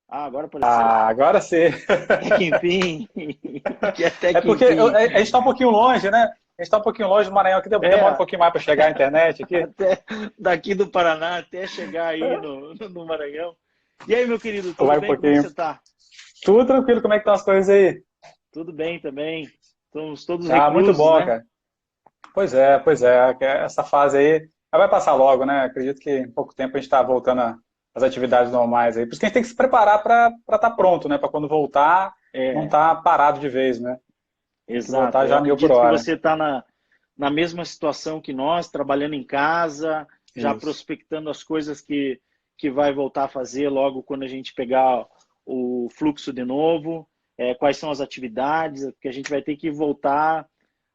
Ah, agora apareceu. Ah, agora sim. Até que enfim. Até É que porque enfim. a gente está um pouquinho longe, né? A gente está um pouquinho longe do Maranhão, que demora um É, pouquinho mais para chegar a internet aqui. até daqui do Paraná até chegar aí no Maranhão. E aí, meu querido, tudo Vai um bem? Como é que pouquinho. você tá? Tudo tranquilo, como é que estão as coisas aí? Tudo bem também. Estamos todos Ah, muito reclusos, bom, né? cara. Pois é. Essa fase aí vai passar logo, né? Acredito que em pouco tempo a gente está voltando às atividades normais aí. Por isso que a gente tem que se preparar para estar pronto, né? Para quando voltar, não É, estar parado de vez, né? Tem que exato. voltar Eu já a mil por acredito que hora. você está na mesma situação que nós, trabalhando em casa, já Isso. prospectando as coisas que vai voltar a fazer logo quando a gente pegar o fluxo de novo, quais são as atividades, porque a gente vai ter que voltar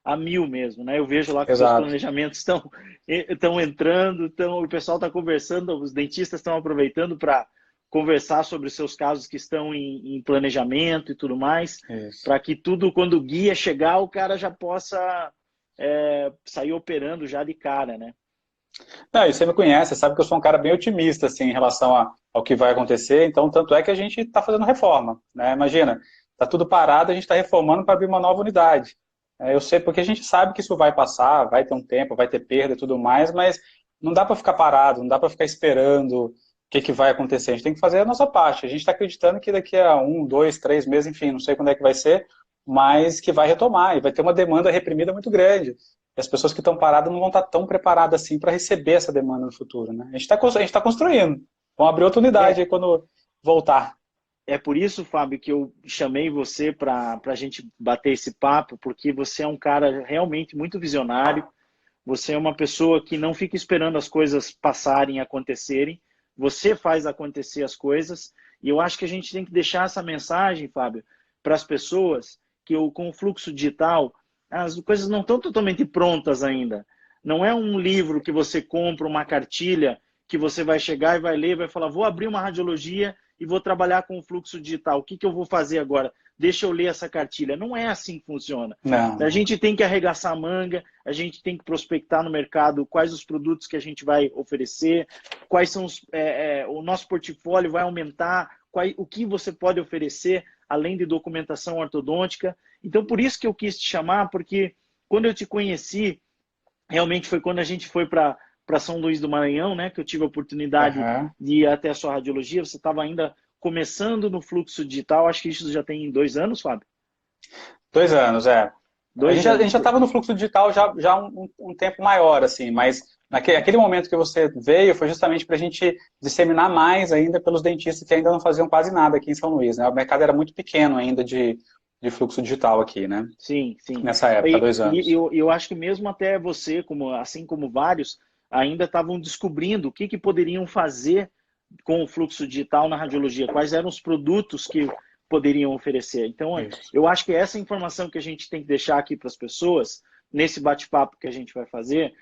a mil mesmo, né? Eu vejo lá que os seus Exato. planejamentos estão entrando, o pessoal está conversando, os dentistas estão aproveitando para conversar sobre os seus casos que estão em planejamento e tudo mais, Isso. para que tudo, quando o guia chegar, o cara já possa sair operando já de cara, né? Não, e você me conhece, sabe que eu sou um cara bem otimista assim, em relação ao que vai acontecer, então tanto é que a gente está fazendo reforma, né? Imagina, está tudo parado, a gente está reformando para abrir uma nova unidade. Eu sei, porque a gente sabe que isso vai passar, vai ter um tempo, vai ter perda e tudo mais, mas não dá para ficar parado, não dá para ficar esperando o que vai acontecer. A gente tem que fazer a nossa parte. A gente está acreditando que daqui a 1, 2, 3 meses, enfim, não sei quando é que vai ser, mas que vai retomar e vai ter uma demanda reprimida muito grande. E as pessoas que estão paradas não vão estar tão preparadas assim para receber essa demanda no futuro, né? A gente tá construindo. Vamos abrir outra unidade É, aí quando voltar. é por isso, Fábio, que eu chamei você para a gente bater esse papo, porque você é um cara realmente muito visionário. Você é uma pessoa que não fica esperando as coisas passarem e acontecerem. Você faz acontecer as coisas. E eu acho que a gente tem que deixar essa mensagem, Fábio, para as pessoas que com o fluxo digital, as coisas não estão totalmente prontas ainda. Não é um livro que você compra, uma cartilha, que você vai chegar e vai ler, vai falar, vou abrir uma radiologia e vou trabalhar com o fluxo digital. O que eu vou fazer agora? Deixa eu ler essa cartilha. Não é assim que funciona. A Não, gente tem que arregaçar a manga, a gente tem que prospectar no mercado quais os produtos que a gente vai oferecer, quais são o nosso portfólio vai aumentar, o que você pode oferecer, além de documentação ortodôntica. Então, por isso que eu quis te chamar, porque quando eu te conheci, realmente foi quando a gente foi para São Luís do Maranhão, né, que eu tive a oportunidade aham. de ir até a sua radiologia. Você estava ainda começando no fluxo digital, acho que isso já tem 2 anos, Fábio? 2 anos, é. Dois A gente anos. já estava no fluxo digital já um tempo maior, assim, mas aquele momento que você veio foi justamente para a gente disseminar mais ainda pelos dentistas que ainda não faziam quase nada aqui em São Luís, né? O mercado era muito pequeno ainda de fluxo digital aqui, né? Sim, sim. Nessa época, E, 2 anos. eu acho que mesmo até você, assim como vários, ainda estavam descobrindo o que poderiam fazer com o fluxo digital na radiologia, quais eram os produtos que poderiam oferecer. Então, Isso. eu acho que essa informação que a gente tem que deixar aqui para as pessoas, nesse bate-papo que a gente vai fazer,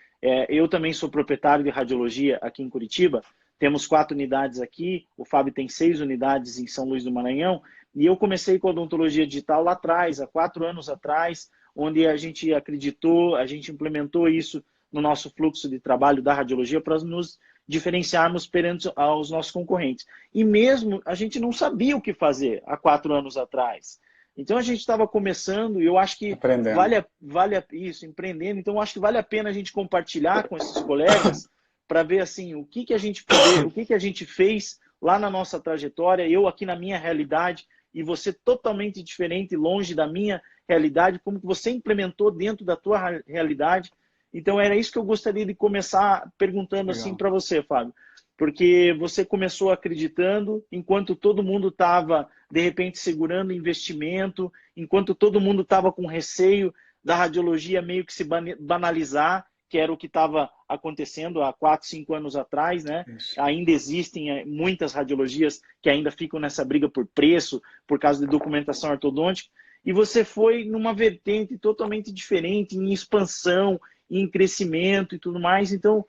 eu também sou proprietário de radiologia aqui em Curitiba, temos 4 unidades aqui, o Fábio tem 6 unidades em São Luís do Maranhão, e eu comecei com a odontologia digital lá atrás, há 4 anos atrás, onde a gente acreditou, a gente implementou isso no nosso fluxo de trabalho da radiologia para nos diferenciarmos perante aos nossos concorrentes. E mesmo a gente não sabia o que fazer há 4 anos atrás. Então a gente estava começando e eu acho que Aprendendo. vale isso, empreendendo. Então eu acho que vale a pena a gente compartilhar com esses colegas para ver assim o que a gente fez lá na nossa trajetória, eu aqui na minha realidade e você totalmente diferente, longe da minha realidade, como que você implementou dentro da tua realidade. Então era isso que eu gostaria de começar perguntando assim Legal. para você, Fábio. Porque você começou acreditando, enquanto todo mundo estava, de repente, segurando investimento, enquanto todo mundo estava com receio da radiologia meio que se banalizar, que era o que estava acontecendo há 4, 5 anos atrás, né? Isso. Ainda existem muitas radiologias que ainda ficam nessa briga por preço, por causa de documentação ortodôntica, e você foi numa vertente totalmente diferente, em expansão, em crescimento e tudo mais. Então,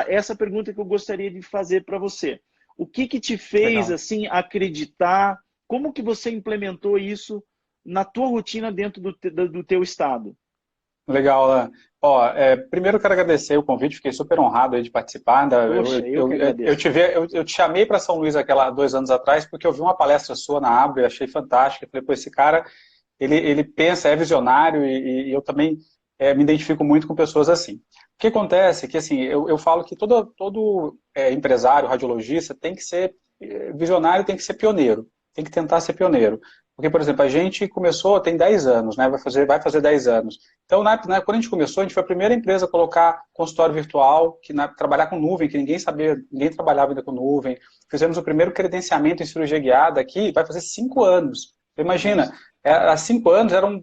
essa pergunta que eu gostaria de fazer para você. O que te fez Legal. assim acreditar? Como que você implementou isso na tua rotina dentro do teu estado? Legal, Alan. Ó, primeiro eu quero agradecer o convite, fiquei super honrado aí de participar. Poxa, eu que agradeço. Eu te chamei para São Luís 2 anos atrás porque eu vi uma palestra sua na Abre, achei fantástica. Falei, pô, esse cara, ele pensa, é visionário e eu também me identifico muito com pessoas assim. O que acontece é que, assim, eu falo que todo empresário, radiologista, tem que ser visionário, tem que ser pioneiro, tem que tentar ser pioneiro. Porque, por exemplo, a gente começou, tem 10 anos, né? Vai fazer 10 anos. Então, quando a gente começou, a gente foi a primeira empresa a colocar consultório virtual, trabalhar com nuvem, que ninguém sabia, ninguém trabalhava ainda com nuvem. Fizemos o primeiro credenciamento em cirurgia guiada aqui, vai fazer 5 anos. Imagina, Nossa. há 5 anos eram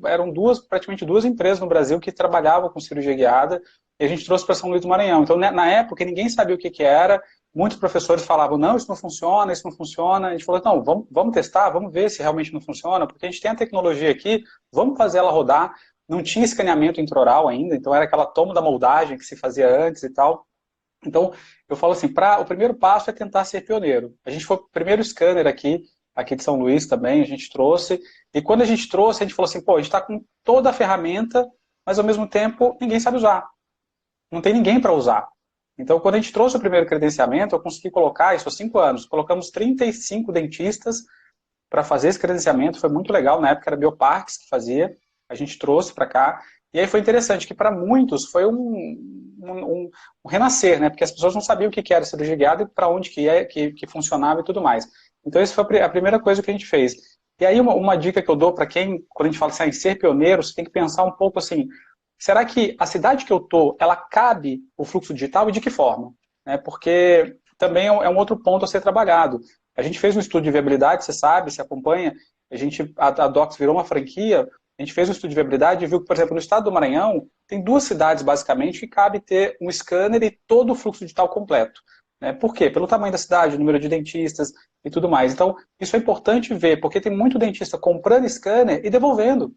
praticamente duas empresas no Brasil que trabalhavam com cirurgia guiada, e a gente trouxe para São Luís do Maranhão. Então, na época, ninguém sabia o que era, muitos professores falavam, não, isso não funciona, isso não funciona. A gente falou, não, vamos testar, vamos ver se realmente não funciona, porque a gente tem a tecnologia aqui, vamos fazer ela rodar. Não tinha escaneamento intraoral ainda, então era aquela toma da moldagem que se fazia antes e tal. Então, eu falo assim, o primeiro passo é tentar ser pioneiro. A gente foi o primeiro scanner aqui de São Luís também, a gente trouxe. E quando a gente trouxe, a gente falou assim, pô, a gente está com toda a ferramenta, mas ao mesmo tempo ninguém sabe usar. Não tem ninguém para usar. Então, quando a gente trouxe o primeiro credenciamento, eu consegui colocar, isso há 5 anos, colocamos 35 dentistas para fazer esse credenciamento, foi muito legal, na época era Bioparques que fazia, a gente trouxe para cá, e aí foi interessante que para muitos foi um renascer, né? Porque as pessoas não sabiam o que era cirurgia guiada e para onde que funcionava e tudo mais. Então, essa foi a primeira coisa que a gente fez. E aí, uma dica que eu dou para quem, quando a gente fala assim, em ser pioneiro, você tem que pensar um pouco assim, será que a cidade que eu estou, ela cabe o fluxo digital e de que forma? Né? Porque também é um outro ponto a ser trabalhado. A gente fez um estudo de viabilidade, você sabe, você acompanha, a Docs virou uma franquia, a gente fez um estudo de viabilidade e viu que, por exemplo, no estado do Maranhão, tem 2 cidades, basicamente, que cabe ter um scanner e todo o fluxo digital completo. Né? Por quê? Pelo tamanho da cidade, o número de dentistas e tudo mais. Então, isso é importante ver, porque tem muito dentista comprando scanner e devolvendo.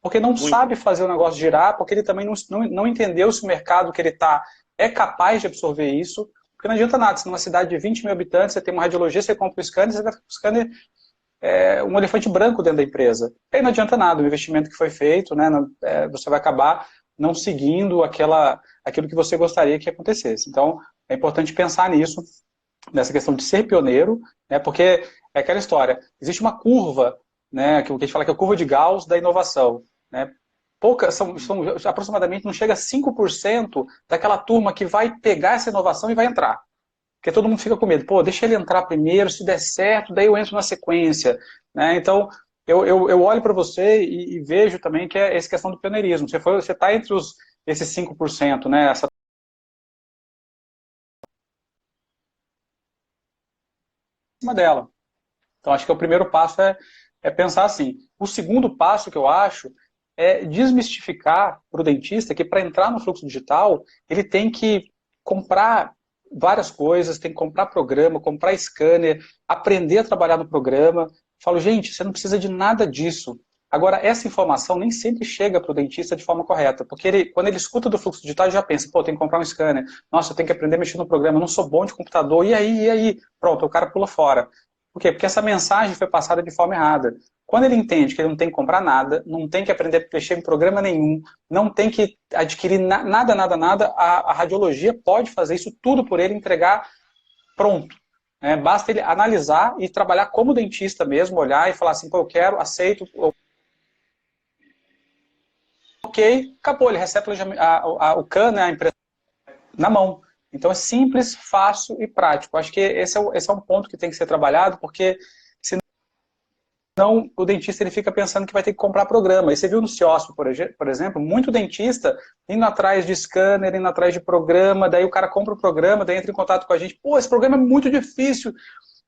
Porque não Muito. sabe fazer o negócio girar, porque ele também não entendeu se o mercado que ele está é capaz de absorver isso. Porque não adianta nada, se numa cidade de 20 mil habitantes você tem uma radiologista, você compra o scanner, você vai ficar com o scanner um elefante branco dentro da empresa. E aí não adianta nada, o investimento que foi feito, né, você vai acabar não seguindo aquilo que você gostaria que acontecesse. Então, é importante pensar nisso, nessa questão de ser pioneiro, né, porque é aquela história, existe uma curva, né, que a gente fala que é a curva de Gauss da inovação. Né, são aproximadamente, não chega a 5% daquela turma que vai pegar essa inovação e vai entrar. Porque todo mundo fica com medo. Pô, deixa ele entrar primeiro, se der certo, daí eu entro na sequência. Né? Então, eu olho para você e vejo também que é essa questão do pioneirismo. Você está entre esses 5%, né? Essa cima dela. Então, acho que o primeiro passo é pensar assim. O segundo passo que eu acho é desmistificar para o dentista que para entrar no fluxo digital, ele tem que comprar várias coisas, tem que comprar programa, comprar scanner, aprender a trabalhar no programa. Falo, gente, você não precisa de nada disso. Agora, essa informação nem sempre chega para o dentista de forma correta, porque quando ele escuta do fluxo digital, ele já pensa, pô, tem que comprar um scanner, nossa, eu tenho que aprender a mexer no programa, eu não sou bom de computador, e aí, e aí? Pronto, o cara pula fora. Por quê? Porque essa mensagem foi passada de forma errada. Quando ele entende que ele não tem que comprar nada, não tem que aprender a mexer em programa nenhum, não tem que adquirir nada, a radiologia pode fazer isso tudo por ele, entregar pronto. Né? Basta ele analisar e trabalhar como dentista mesmo, olhar e falar assim, pô, eu quero, aceito, ok, acabou, ele recebe o CAN, né, a empresa, na mão. Então é simples, fácil e prático. Acho que esse é um ponto que tem que ser trabalhado, porque senão o dentista ele fica pensando que vai ter que comprar programa. E você viu no CIOSP, por exemplo, muito dentista indo atrás de scanner, indo atrás de programa, daí o cara compra o programa, daí entra em contato com a gente, pô, esse programa é muito difícil,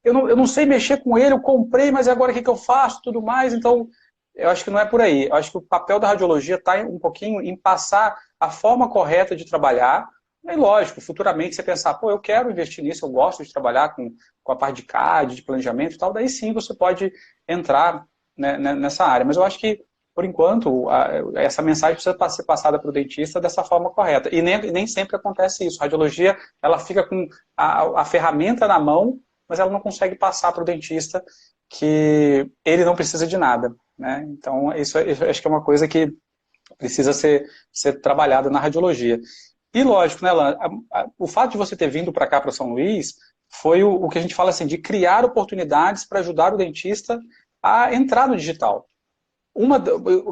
eu não sei mexer com ele, eu comprei, mas agora o que eu faço, tudo mais, então eu acho que não é por aí. Eu acho que o papel da radiologia está um pouquinho em passar a forma correta de trabalhar. É lógico, futuramente você pensar, pô, eu quero investir nisso, eu gosto de trabalhar com a parte de CAD, de planejamento e tal, daí sim você pode entrar, né, nessa área. Mas eu acho que, por enquanto, essa mensagem precisa ser passada para o dentista dessa forma correta. E nem sempre acontece isso. A radiologia, ela fica com a ferramenta na mão, mas ela não consegue passar para o dentista que ele não precisa de nada. Né? Então, isso acho que é uma coisa que precisa ser trabalhada na radiologia. E lógico, né, Alan, o fato de você ter vindo para cá, para São Luís, foi o que a gente fala assim, de criar oportunidades para ajudar o dentista a entrar no digital.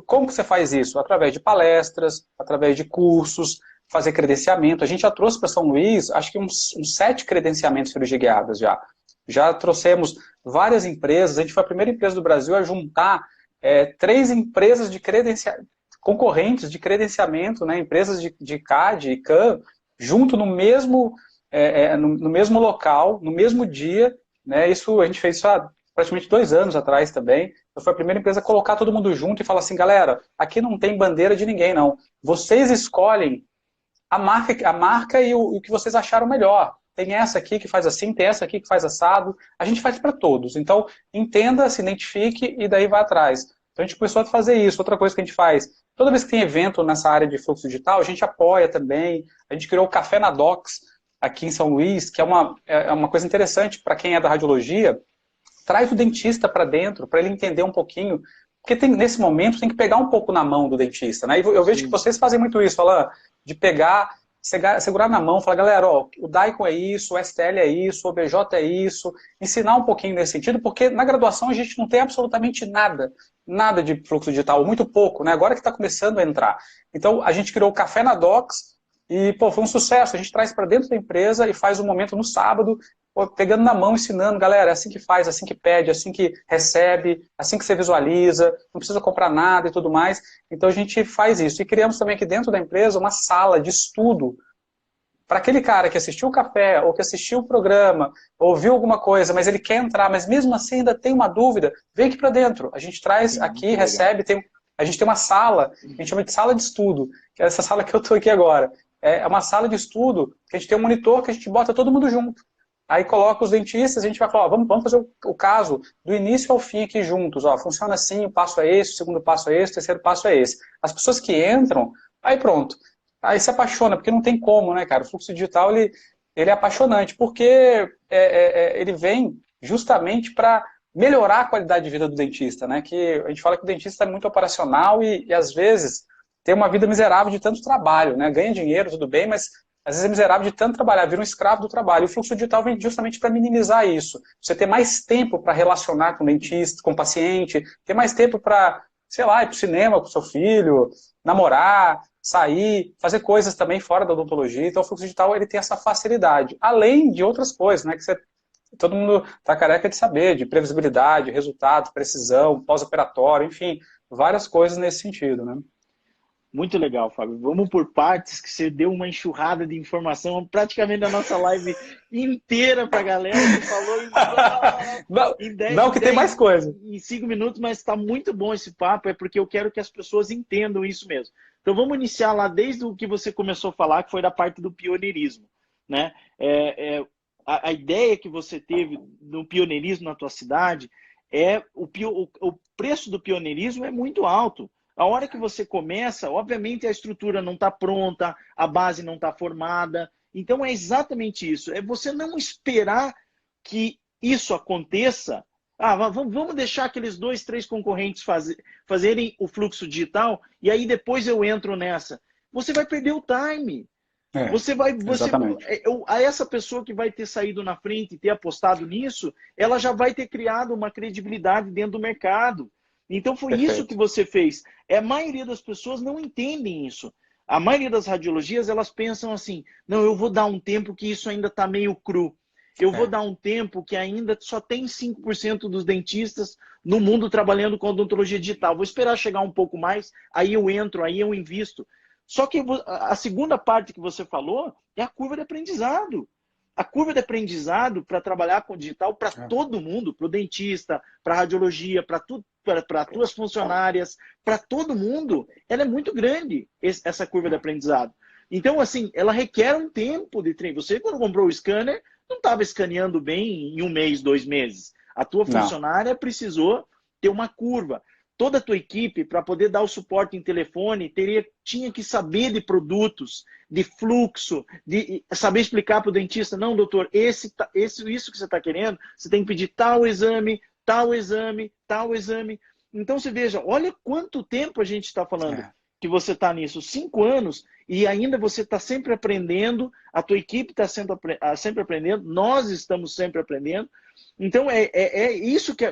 Como que você faz isso? Através de palestras, através de cursos, fazer credenciamento. A gente já trouxe para São Luís, acho que uns 7 credenciamentos cirurgia guiadas já. Já trouxemos várias empresas, a gente foi a primeira empresa do Brasil a juntar 3 empresas de concorrentes de credenciamento, né, empresas de CAD e CAM, junto no mesmo local, no mesmo dia, né, isso a gente fez isso há praticamente 2 anos atrás também. Eu fui a primeira empresa a colocar todo mundo junto e falar assim, galera, aqui não tem bandeira de ninguém, não. Vocês escolhem a marca e o que vocês acharam melhor. Tem essa aqui que faz assim, tem essa aqui que faz assado. A gente faz para todos. Então, entenda, se identifique e daí vai atrás. Então, a gente começou a fazer isso. Outra coisa que a gente faz, toda vez que tem evento nessa área de fluxo digital, a gente apoia também. A gente criou o Café na Docs aqui em São Luís, que é uma coisa interessante para quem é da radiologia. Traz o dentista para dentro, para ele entender um pouquinho. Porque nesse momento tem que pegar um pouco na mão do dentista, né? E eu vejo que vocês fazem muito isso, Alan, de pegar, segurar na mão, falar, galera, ó, o DICOM é isso, o STL é isso, o OBJ é isso, ensinar um pouquinho nesse sentido, porque na graduação a gente não tem absolutamente nada de fluxo digital, muito pouco, né? Agora que está começando a entrar. Então, a gente criou o Café na Docs e, pô, foi um sucesso. A gente traz para dentro da empresa e faz um momento no sábado, pegando na mão, ensinando, galera, é assim que faz, assim que pede, assim que recebe, assim que você visualiza, não precisa comprar nada e tudo mais. Então a gente faz isso. E criamos também aqui dentro da empresa uma sala de estudo para aquele cara que assistiu o café, ou que assistiu o programa, ouviu alguma coisa, mas ele quer entrar, mas mesmo assim ainda tem uma dúvida, vem aqui para dentro. A gente traz aqui, recebe, a gente tem uma sala, a gente chama de sala de estudo, que é essa sala que eu estou aqui agora. É uma sala de estudo, que a gente tem um monitor que a gente bota todo mundo junto. Aí coloca os dentistas, a gente vai falar, ó, vamos fazer o caso do início ao fim aqui juntos. Ó, funciona assim, o passo é esse, o segundo passo é esse, o terceiro passo é esse. As pessoas que entram, aí pronto. Aí se apaixona, porque não tem como, né, cara? O fluxo digital, ele é apaixonante, porque ele vem justamente para melhorar a qualidade de vida do dentista, né? Que a gente fala que o dentista é muito operacional e às vezes tem uma vida miserável de tanto trabalho, né? Ganha dinheiro, tudo bem, mas às vezes é miserável de tanto trabalhar, vira um escravo do trabalho. E o fluxo digital vem justamente para minimizar isso. Você ter mais tempo para relacionar com o dentista, com o paciente, ter mais tempo para, sei lá, ir para o cinema com o seu filho, namorar, sair, fazer coisas também fora da odontologia. Então o fluxo digital ele tem essa facilidade. Além de outras coisas, né, que todo mundo está careca de saber, de previsibilidade, resultados, precisão, pós-operatório, enfim, várias coisas nesse sentido, né? Muito legal, Fábio. Vamos por partes, que você deu uma enxurrada de informação, praticamente a nossa live inteira para a galera. Você falou que tem mais coisa. Em 5 minutos, mas está muito bom esse papo, é porque eu quero que as pessoas entendam isso mesmo. Então vamos iniciar lá desde o que você começou a falar, que foi da parte do pioneirismo, né? A ideia que você teve no pioneirismo na tua cidade o preço do pioneirismo é muito alto. A hora que você começa, obviamente a estrutura não está pronta, a base não está formada. Então é exatamente isso. É você não esperar que isso aconteça. Vamos deixar aqueles 2, 3 concorrentes fazerem o fluxo digital e aí depois eu entro nessa. Você vai perder o time. Essa pessoa que vai ter saído na frente e ter apostado nisso, ela já vai ter criado uma credibilidade dentro do mercado. Então foi Perfeito. Isso que você fez. A maioria das pessoas não entendem isso. A maioria das radiologias, elas pensam assim, não, eu vou dar um tempo que isso ainda está meio cru. Eu vou dar um tempo que ainda só tem 5% dos dentistas no mundo trabalhando com odontologia digital. Vou esperar chegar um pouco mais, aí eu entro, aí eu invisto. Só que a segunda parte que você falou é a curva de aprendizado. A curva de aprendizado para trabalhar com digital para todo mundo, para o dentista, para a radiologia, para as tuas funcionárias, para todo mundo, ela é muito grande, essa curva de aprendizado. Então, assim, ela requer um tempo de treino. Você, quando comprou o scanner, não estava escaneando bem em 1 mês, 2 meses. A tua funcionária precisou ter uma curva. Toda a tua equipe, para poder dar o suporte em telefone, tinha que saber de produtos, de fluxo, de saber explicar para o dentista, não, doutor, isso que você está querendo, você tem que pedir tal exame, tal exame, tal exame. Então, você veja, olha quanto tempo a gente está falando. que você está nisso? 5 anos e ainda você está sempre aprendendo, a tua equipe está sempre aprendendo, nós estamos sempre aprendendo. Então, é isso que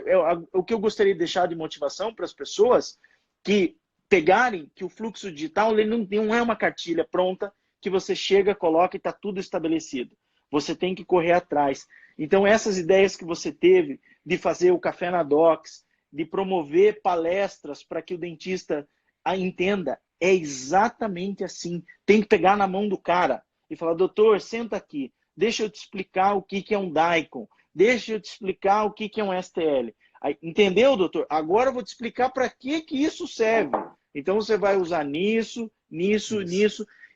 o que eu gostaria de deixar de motivação para as pessoas que pegarem que o fluxo digital ele não é uma cartilha pronta que você chega, coloca e está tudo estabelecido. Você tem que correr atrás. Então, essas ideias que você teve de fazer o Café na Docs, de promover palestras para que o dentista a entenda, é exatamente assim. Tem que pegar na mão do cara e falar, doutor, senta aqui, deixa eu te explicar o que é um DICOM, deixa eu te explicar o que é um STL. Entendeu, doutor? Agora eu vou te explicar para que isso serve. Então você vai usar nisso.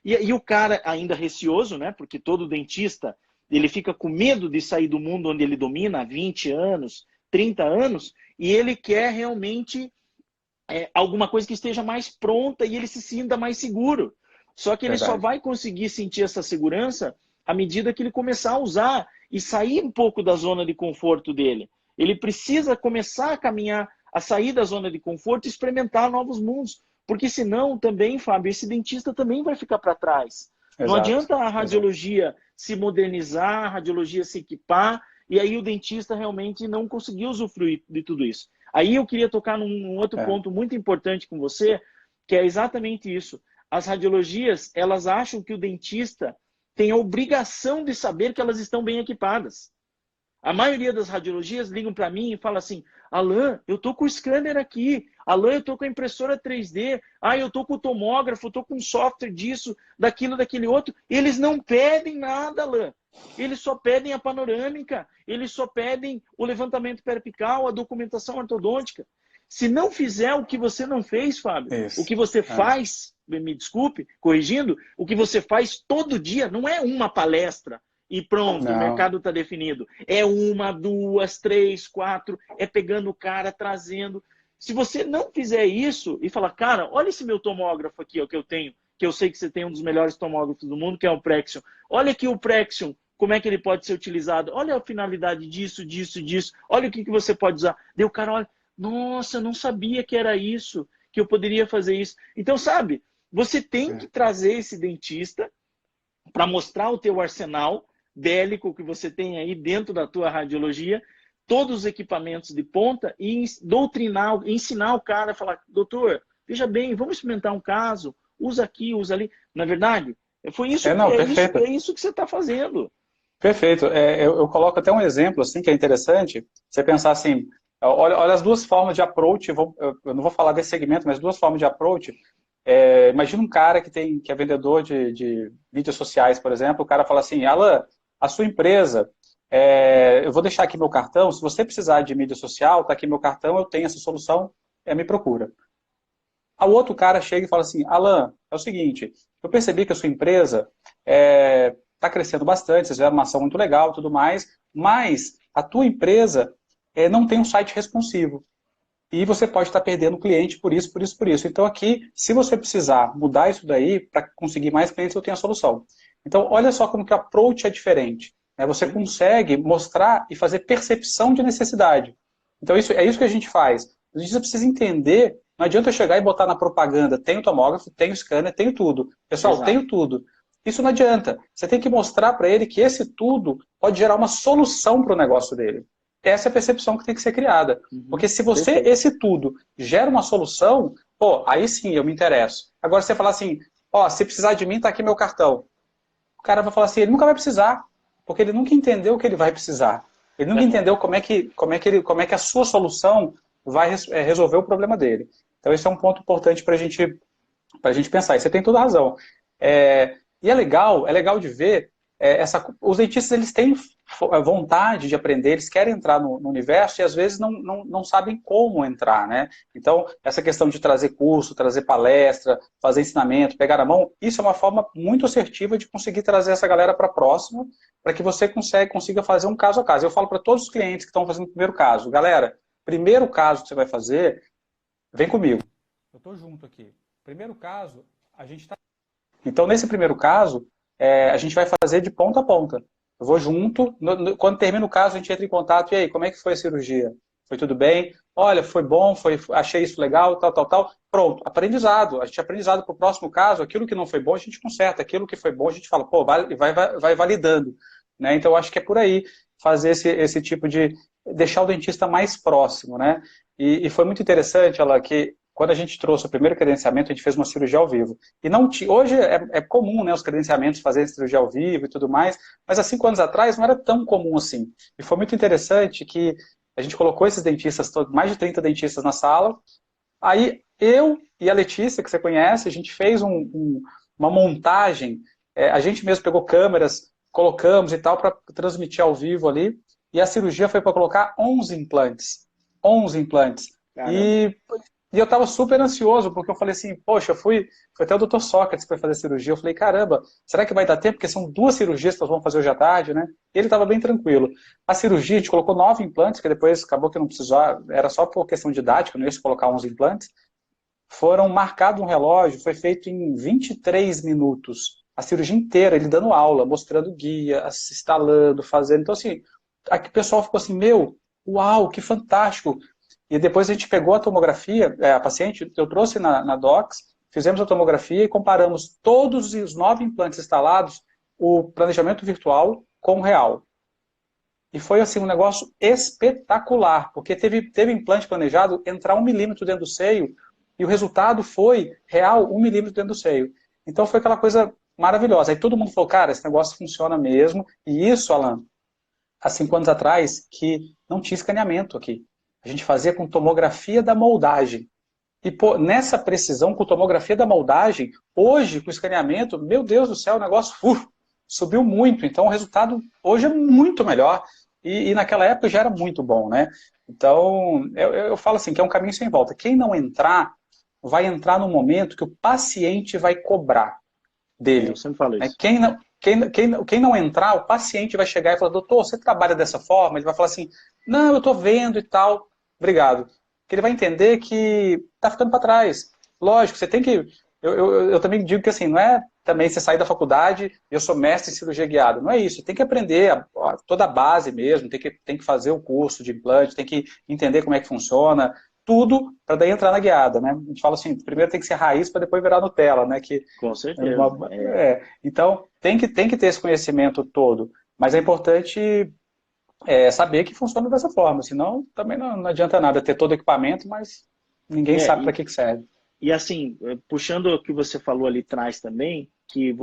E o cara ainda receoso, né? Porque todo dentista, ele fica com medo de sair do mundo onde ele domina há 20 anos, 30 anos, e ele quer realmente alguma coisa que esteja mais pronta e ele se sinta mais seguro. Só que ele só vai conseguir sentir essa segurança à medida que ele começar a usar e sair um pouco da zona de conforto dele. Ele precisa começar a caminhar, a sair da zona de conforto e experimentar novos mundos. Porque senão também, Fábio, esse dentista também vai ficar para trás. Não adianta a radiologia se modernizar, a radiologia se equipar, e aí o dentista realmente não conseguir usufruir de tudo isso. Aí eu queria tocar num outro ponto muito importante com você, que é exatamente isso. As radiologias, elas acham que o dentista tem a obrigação de saber que elas estão bem equipadas. A maioria das radiologias ligam para mim e falam assim, Alan, eu tô com o scanner aqui, Alan, eu tô com a impressora 3D, eu tô com o tomógrafo, eu tô com o software disso, daquilo, daquele outro. Eles não pedem nada, Alan. Eles só pedem a panorâmica, eles só pedem o levantamento periapical, a documentação ortodôntica. Se não fizer o que você não fez, Fábio, o que você faz, me desculpe, corrigindo, o que você faz todo dia, não é uma palestra, e pronto, o mercado está definido. É 1, 2, 3, 4, é pegando o cara, trazendo. Se você não fizer isso e falar, cara, olha esse meu tomógrafo aqui ó, que eu tenho, que eu sei que você tem um dos melhores tomógrafos do mundo, que é o Prexion. Olha aqui o Prexion, como é que ele pode ser utilizado. Olha a finalidade disso. Olha o que você pode usar. Daí o cara olha, nossa, eu não sabia que era isso, que eu poderia fazer isso. Então, sabe, você tem que trazer esse dentista para mostrar o teu arsenal bélico que você tem aí dentro da tua radiologia, todos os equipamentos de ponta e doutrinar, ensinar o cara a falar, doutor, veja bem, vamos experimentar um caso, usa aqui, usa ali. Na verdade, foi isso, é isso que você está fazendo. Perfeito. Eu coloco até um exemplo assim que é interessante. Você pensar assim, olha as duas formas de approach, eu não vou falar desse segmento, mas duas formas de approach. Imagina um cara que é vendedor de mídias sociais, por exemplo, o cara fala assim, Alan, a sua empresa, eu vou deixar aqui meu cartão, se você precisar de mídia social, está aqui meu cartão, eu tenho essa solução, me procura. O outro cara chega e fala assim, Alan, é o seguinte, eu percebi que a sua empresa está crescendo bastante, vocês fizeram uma ação muito legal e tudo mais, mas a tua empresa não tem um site responsivo. E você pode estar perdendo cliente por isso. Então aqui, se você precisar mudar isso daí para conseguir mais clientes, eu tenho a solução. Então olha só como que o approach é diferente. Você consegue mostrar e fazer percepção de necessidade. Então é isso que a gente faz. A gente precisa entender, não adianta eu chegar e botar na propaganda, tenho tomógrafo, tenho scanner, tenho tudo. Pessoal, tenho tudo. Isso não adianta. Você tem que mostrar para ele que esse tudo pode gerar uma solução para o negócio dele. Essa é a percepção que tem que ser criada. Porque se você, esse tudo, gera uma solução, aí sim eu me interesso. Agora você falar assim, se precisar de mim, tá aqui meu cartão. O cara vai falar assim, ele nunca vai precisar, porque ele nunca entendeu o que ele vai precisar. Ele nunca entendeu como é que a sua solução vai resolver o problema dele. Então esse é um ponto importante para a gente pensar. E você tem toda a razão. E é legal de ver, os dentistas eles têm vontade de aprender, eles querem entrar no universo e às vezes não sabem como entrar, né? Então, essa questão de trazer curso, trazer palestra, fazer ensinamento, pegar a mão, isso é uma forma muito assertiva de conseguir trazer essa galera para próximo, para que você consiga fazer um caso a caso. Eu falo para todos os clientes que estão fazendo o primeiro caso, galera, primeiro caso que você vai fazer, vem comigo. Eu estou junto aqui. Primeiro caso, a gente está... Então, nesse primeiro caso, a gente vai fazer de ponta a ponta. Eu vou junto, quando termina o caso, a gente entra em contato, e aí, como é que foi a cirurgia? Foi tudo bem? Olha, foi bom, achei isso legal, tal. pronto, aprendizado. A gente é aprendizado para o próximo caso, aquilo que não foi bom a gente conserta, aquilo que foi bom a gente fala, pô, vai validando. Né? Então, eu acho que é por aí fazer esse tipo de deixar o dentista mais próximo. Né? E foi muito interessante, ela que quando a gente trouxe o primeiro credenciamento, a gente fez uma cirurgia ao vivo. E não hoje é comum, né, os credenciamentos fazerem cirurgia ao vivo e tudo mais, mas há 5 anos atrás não era tão comum assim. E foi muito interessante que a gente colocou esses dentistas, mais de 30 dentistas na sala. Aí eu e a Letícia, que você conhece, a gente fez uma montagem, a gente mesmo pegou câmeras, colocamos e tal, para transmitir ao vivo ali, e a cirurgia foi para colocar 11 implantes. 11 implantes. E eu estava super ansioso, porque eu falei assim, poxa, foi até o Dr. Sócrates que foi fazer cirurgia, eu falei, caramba, será que vai dar tempo? Porque são 2 cirurgias que nós vamos fazer hoje à tarde, né? E ele estava bem tranquilo. A cirurgia, a gente colocou 9 implantes, que depois acabou que não precisava, era só por questão didática, não ia se colocar 11 implantes. Foram marcados um relógio, foi feito em 23 minutos. A cirurgia inteira, ele dando aula, mostrando guia, se instalando, fazendo. Então, assim, aqui o pessoal ficou assim, uau, que fantástico. E depois a gente pegou a tomografia, a paciente, eu trouxe na Docs, fizemos a tomografia e comparamos todos os 9 implantes instalados, o planejamento virtual com o real. E foi assim um negócio espetacular, porque teve implante planejado entrar 1 milímetro dentro do seio, e o resultado foi real 1 milímetro dentro do seio. Então foi aquela coisa maravilhosa. Aí todo mundo falou, cara, esse negócio funciona mesmo. E isso, Alan, há 5 anos atrás, que não tinha escaneamento aqui. A gente fazia com tomografia da moldagem. E pô, nessa precisão, com tomografia da moldagem, hoje, com escaneamento, meu Deus do céu, o negócio subiu muito. Então, o resultado hoje é muito melhor. E naquela época já era muito bom, né? Então, eu falo assim, que é um caminho sem volta. Quem não entrar, vai entrar no momento que o paciente vai cobrar dele. Eu sempre falo isso. Quem não entrar, o paciente vai chegar e falar, doutor, você trabalha dessa forma? Ele vai falar assim, não, eu estou vendo e tal. Obrigado. Porque ele vai entender que está ficando para trás. Lógico, você tem que... Eu também digo que assim, não é também você sair da faculdade, eu sou mestre em cirurgia guiada. Não é isso. Tem que aprender toda a base mesmo, tem que fazer o curso de implante, tem que entender como é que funciona, tudo para daí entrar na guiada, né? A gente fala assim, primeiro tem que ser raiz para depois virar Nutella, né? Que com certeza. Então, tem que ter esse conhecimento todo. Mas é importante saber que funciona dessa forma, senão também não adianta nada ter todo o equipamento, mas ninguém sabe para que serve. E assim, puxando o que você falou ali atrás também, que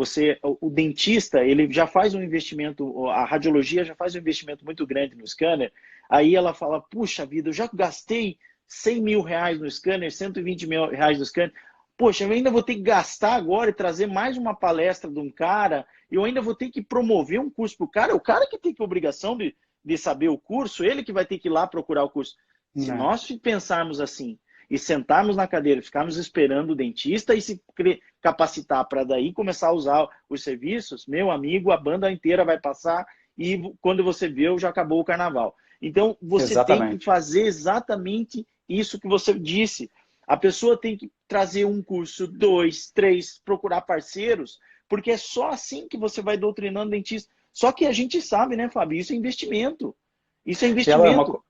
o dentista, ele já faz um investimento, a radiologia já faz um investimento muito grande no scanner, aí ela fala, puxa vida, eu já gastei 100 mil reais no scanner, 120 mil reais no scanner, poxa, eu ainda vou ter que gastar agora e trazer mais uma palestra de um cara, eu ainda vou ter que promover um curso para o cara que tem que obrigação de saber o curso, ele que vai ter que ir lá procurar o curso. Se nós pensarmos assim, e sentarmos na cadeira, ficarmos esperando o dentista e se capacitar para daí começar a usar os serviços, meu amigo, a banda inteira vai passar e quando você vê, já acabou o carnaval. Então, você tem que fazer exatamente isso que você disse. A pessoa tem que trazer um curso, 2, 3, procurar parceiros, porque é só assim que você vai doutrinando dentista. Só que a gente sabe, né, Fábio? Isso é investimento. Isso é investimento.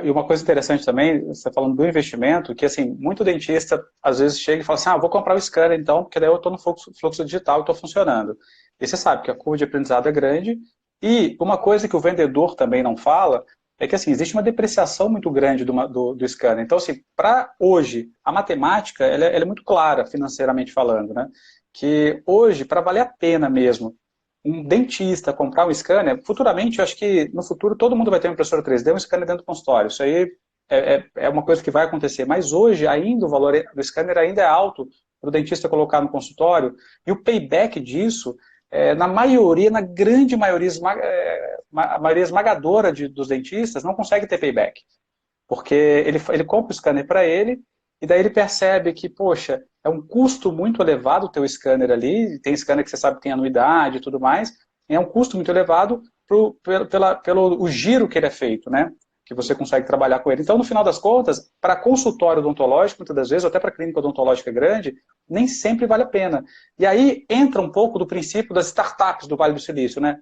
E uma coisa interessante também, você falando do investimento, que assim, muito dentista às vezes chega e fala assim, vou comprar o scanner então, porque daí eu estou no fluxo digital e estou funcionando. E você sabe que a curva de aprendizado é grande, e uma coisa que o vendedor também não fala, é que assim, existe uma depreciação muito grande do scanner. Então, assim, para hoje, a matemática ela é muito clara, financeiramente falando, né? Que hoje, para valer a pena mesmo, um dentista comprar um scanner, futuramente, eu acho que no futuro todo mundo vai ter uma impressora 3D, um scanner dentro do consultório. Isso aí é uma coisa que vai acontecer. Mas hoje, ainda o valor do scanner ainda é alto para o dentista colocar no consultório. E o payback disso, na grande maioria, a maioria esmagadora dos dentistas, não consegue ter payback. Porque ele compra o scanner para ele, e daí ele percebe que, poxa, é um custo muito elevado o teu scanner ali, tem scanner que você sabe que tem anuidade e tudo mais, e é um custo muito elevado pelo o giro que ele é feito, né? Que você consegue trabalhar com ele. Então, no final das contas, para consultório odontológico, muitas das vezes, ou até para clínica odontológica grande, nem sempre vale a pena. E aí entra um pouco do princípio das startups do Vale do Silício, né?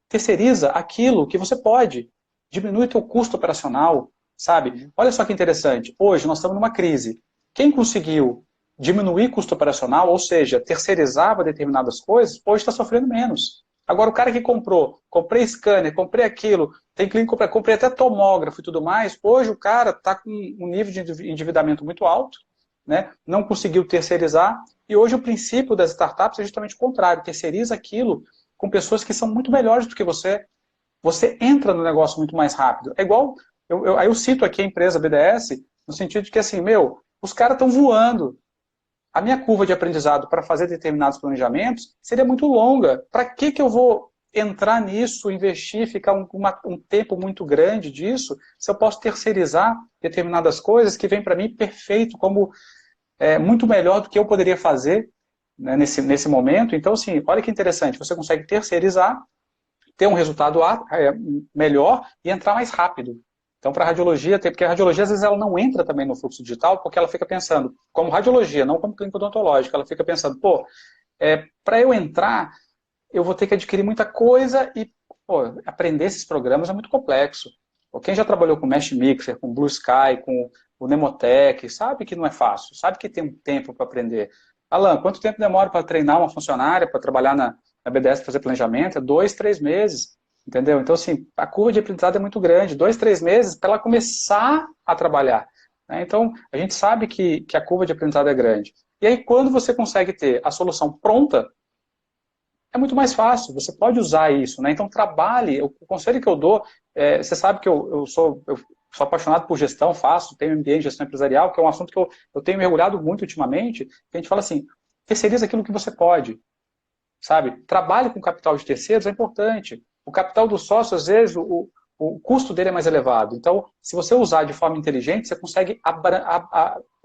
Terceiriza aquilo que você pode, diminui o teu custo operacional, sabe? Olha só que interessante, hoje nós estamos numa crise. Quem conseguiu diminuir custo operacional, ou seja, terceirizava determinadas coisas, hoje está sofrendo menos. Agora, o cara que comprei scanner, comprei aquilo, tem cliente que comprei até tomógrafo e tudo mais, hoje o cara está com um nível de endividamento muito alto, né? Não conseguiu terceirizar, e hoje o princípio das startups é justamente o contrário, terceiriza aquilo com pessoas que são muito melhores do que você. Você entra no negócio muito mais rápido. É igual, aí eu cito aqui a empresa BDS, no sentido de que assim, os caras estão voando. A minha curva de aprendizado para fazer determinados planejamentos seria muito longa. Para que eu vou entrar nisso, investir, ficar um tempo muito grande disso, se eu posso terceirizar determinadas coisas que vêm para mim perfeito, como muito melhor do que eu poderia fazer, né, nesse momento. Então, assim, olha que interessante, você consegue terceirizar, ter um resultado melhor e entrar mais rápido. Então, para a radiologia, porque a radiologia, às vezes, ela não entra também no fluxo digital, porque ela fica pensando, como radiologia, não como clínica odontológica, ela fica pensando, para eu entrar, eu vou ter que adquirir muita coisa e, aprender esses programas é muito complexo. Quem já trabalhou com Mesh Mixer, com Blue Sky, com o Nemotec, sabe que não é fácil, sabe que tem um tempo para aprender. Alan, quanto tempo demora para treinar uma funcionária, para trabalhar na BDS, fazer planejamento? É 2, 3 meses. Entendeu? Então, assim, a curva de aprendizado é muito grande. 2, 3 meses para ela começar a trabalhar. Né? Então, a gente sabe que a curva de aprendizado é grande. E aí, quando você consegue ter a solução pronta, é muito mais fácil. Você pode usar isso. Né? Então, trabalhe. O conselho que eu dou, você sabe que eu sou apaixonado por gestão, tenho MBA em gestão empresarial, que é um assunto que eu tenho mergulhado muito ultimamente, que a gente fala assim, terceiriza aquilo que você pode. Sabe? Trabalhe com capital de terceiros é importante. O capital do sócio, às vezes, o custo dele é mais elevado. Então, se você usar de forma inteligente, você consegue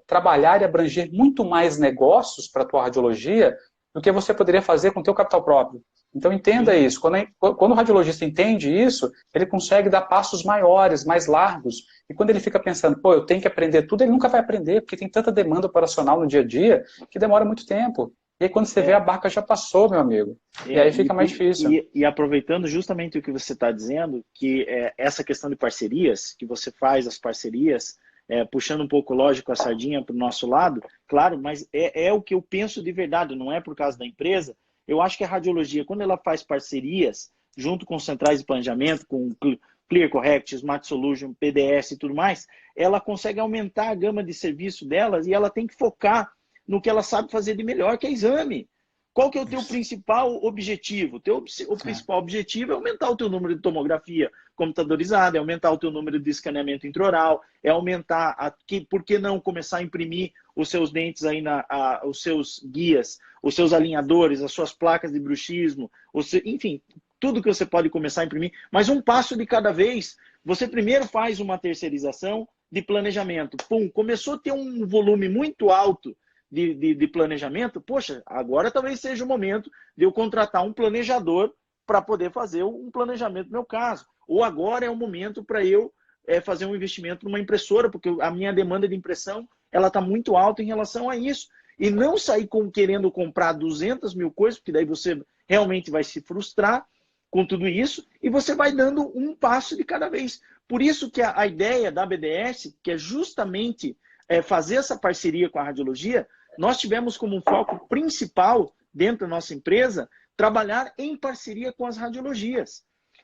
trabalhar e abranger muito mais negócios para a tua radiologia do que você poderia fazer com o teu capital próprio. Então, entenda Sim. isso. Quando o radiologista entende isso, ele consegue dar passos maiores, mais largos. E quando ele fica pensando, eu tenho que aprender tudo, ele nunca vai aprender, porque tem tanta demanda operacional no dia a dia que demora muito tempo. E aí, quando você vê, a barca já passou, meu amigo. E aí fica mais difícil. E aproveitando justamente o que você está dizendo, que essa questão de parcerias, que você faz as parcerias, puxando um pouco, lógico, a sardinha para o nosso lado, claro, mas é o que eu penso de verdade, não é por causa da empresa. Eu acho que a radiologia, quando ela faz parcerias, junto com centrais de planejamento, com Clear Correct, Smart Solution, PDS e tudo mais, ela consegue aumentar a gama de serviço delas e ela tem que focar no que ela sabe fazer de melhor, que é exame. Qual que é o teu principal objetivo? O principal objetivo é aumentar o teu número de tomografia computadorizada, é aumentar o teu número de escaneamento intraoral, é aumentar, por que não começar a imprimir os seus dentes aí, os seus guias, os seus alinhadores, as suas placas de bruxismo, enfim, tudo que você pode começar a imprimir, mas um passo de cada vez. Você primeiro faz uma terceirização de planejamento. Começou a ter um volume muito alto de planejamento, poxa, agora talvez seja o momento de eu contratar um planejador para poder fazer um planejamento no meu caso. Ou agora é o momento para eu fazer um investimento numa impressora, porque a minha demanda de impressão ela está muito alta em relação a isso. E não sair querendo comprar 200 mil coisas, porque daí você realmente vai se frustrar com tudo isso, e você vai dando um passo de cada vez. Por isso que a ideia da BDS, que é justamente fazer essa parceria com a radiologia, nós tivemos como um foco principal dentro da nossa empresa trabalhar em parceria com as radiologias.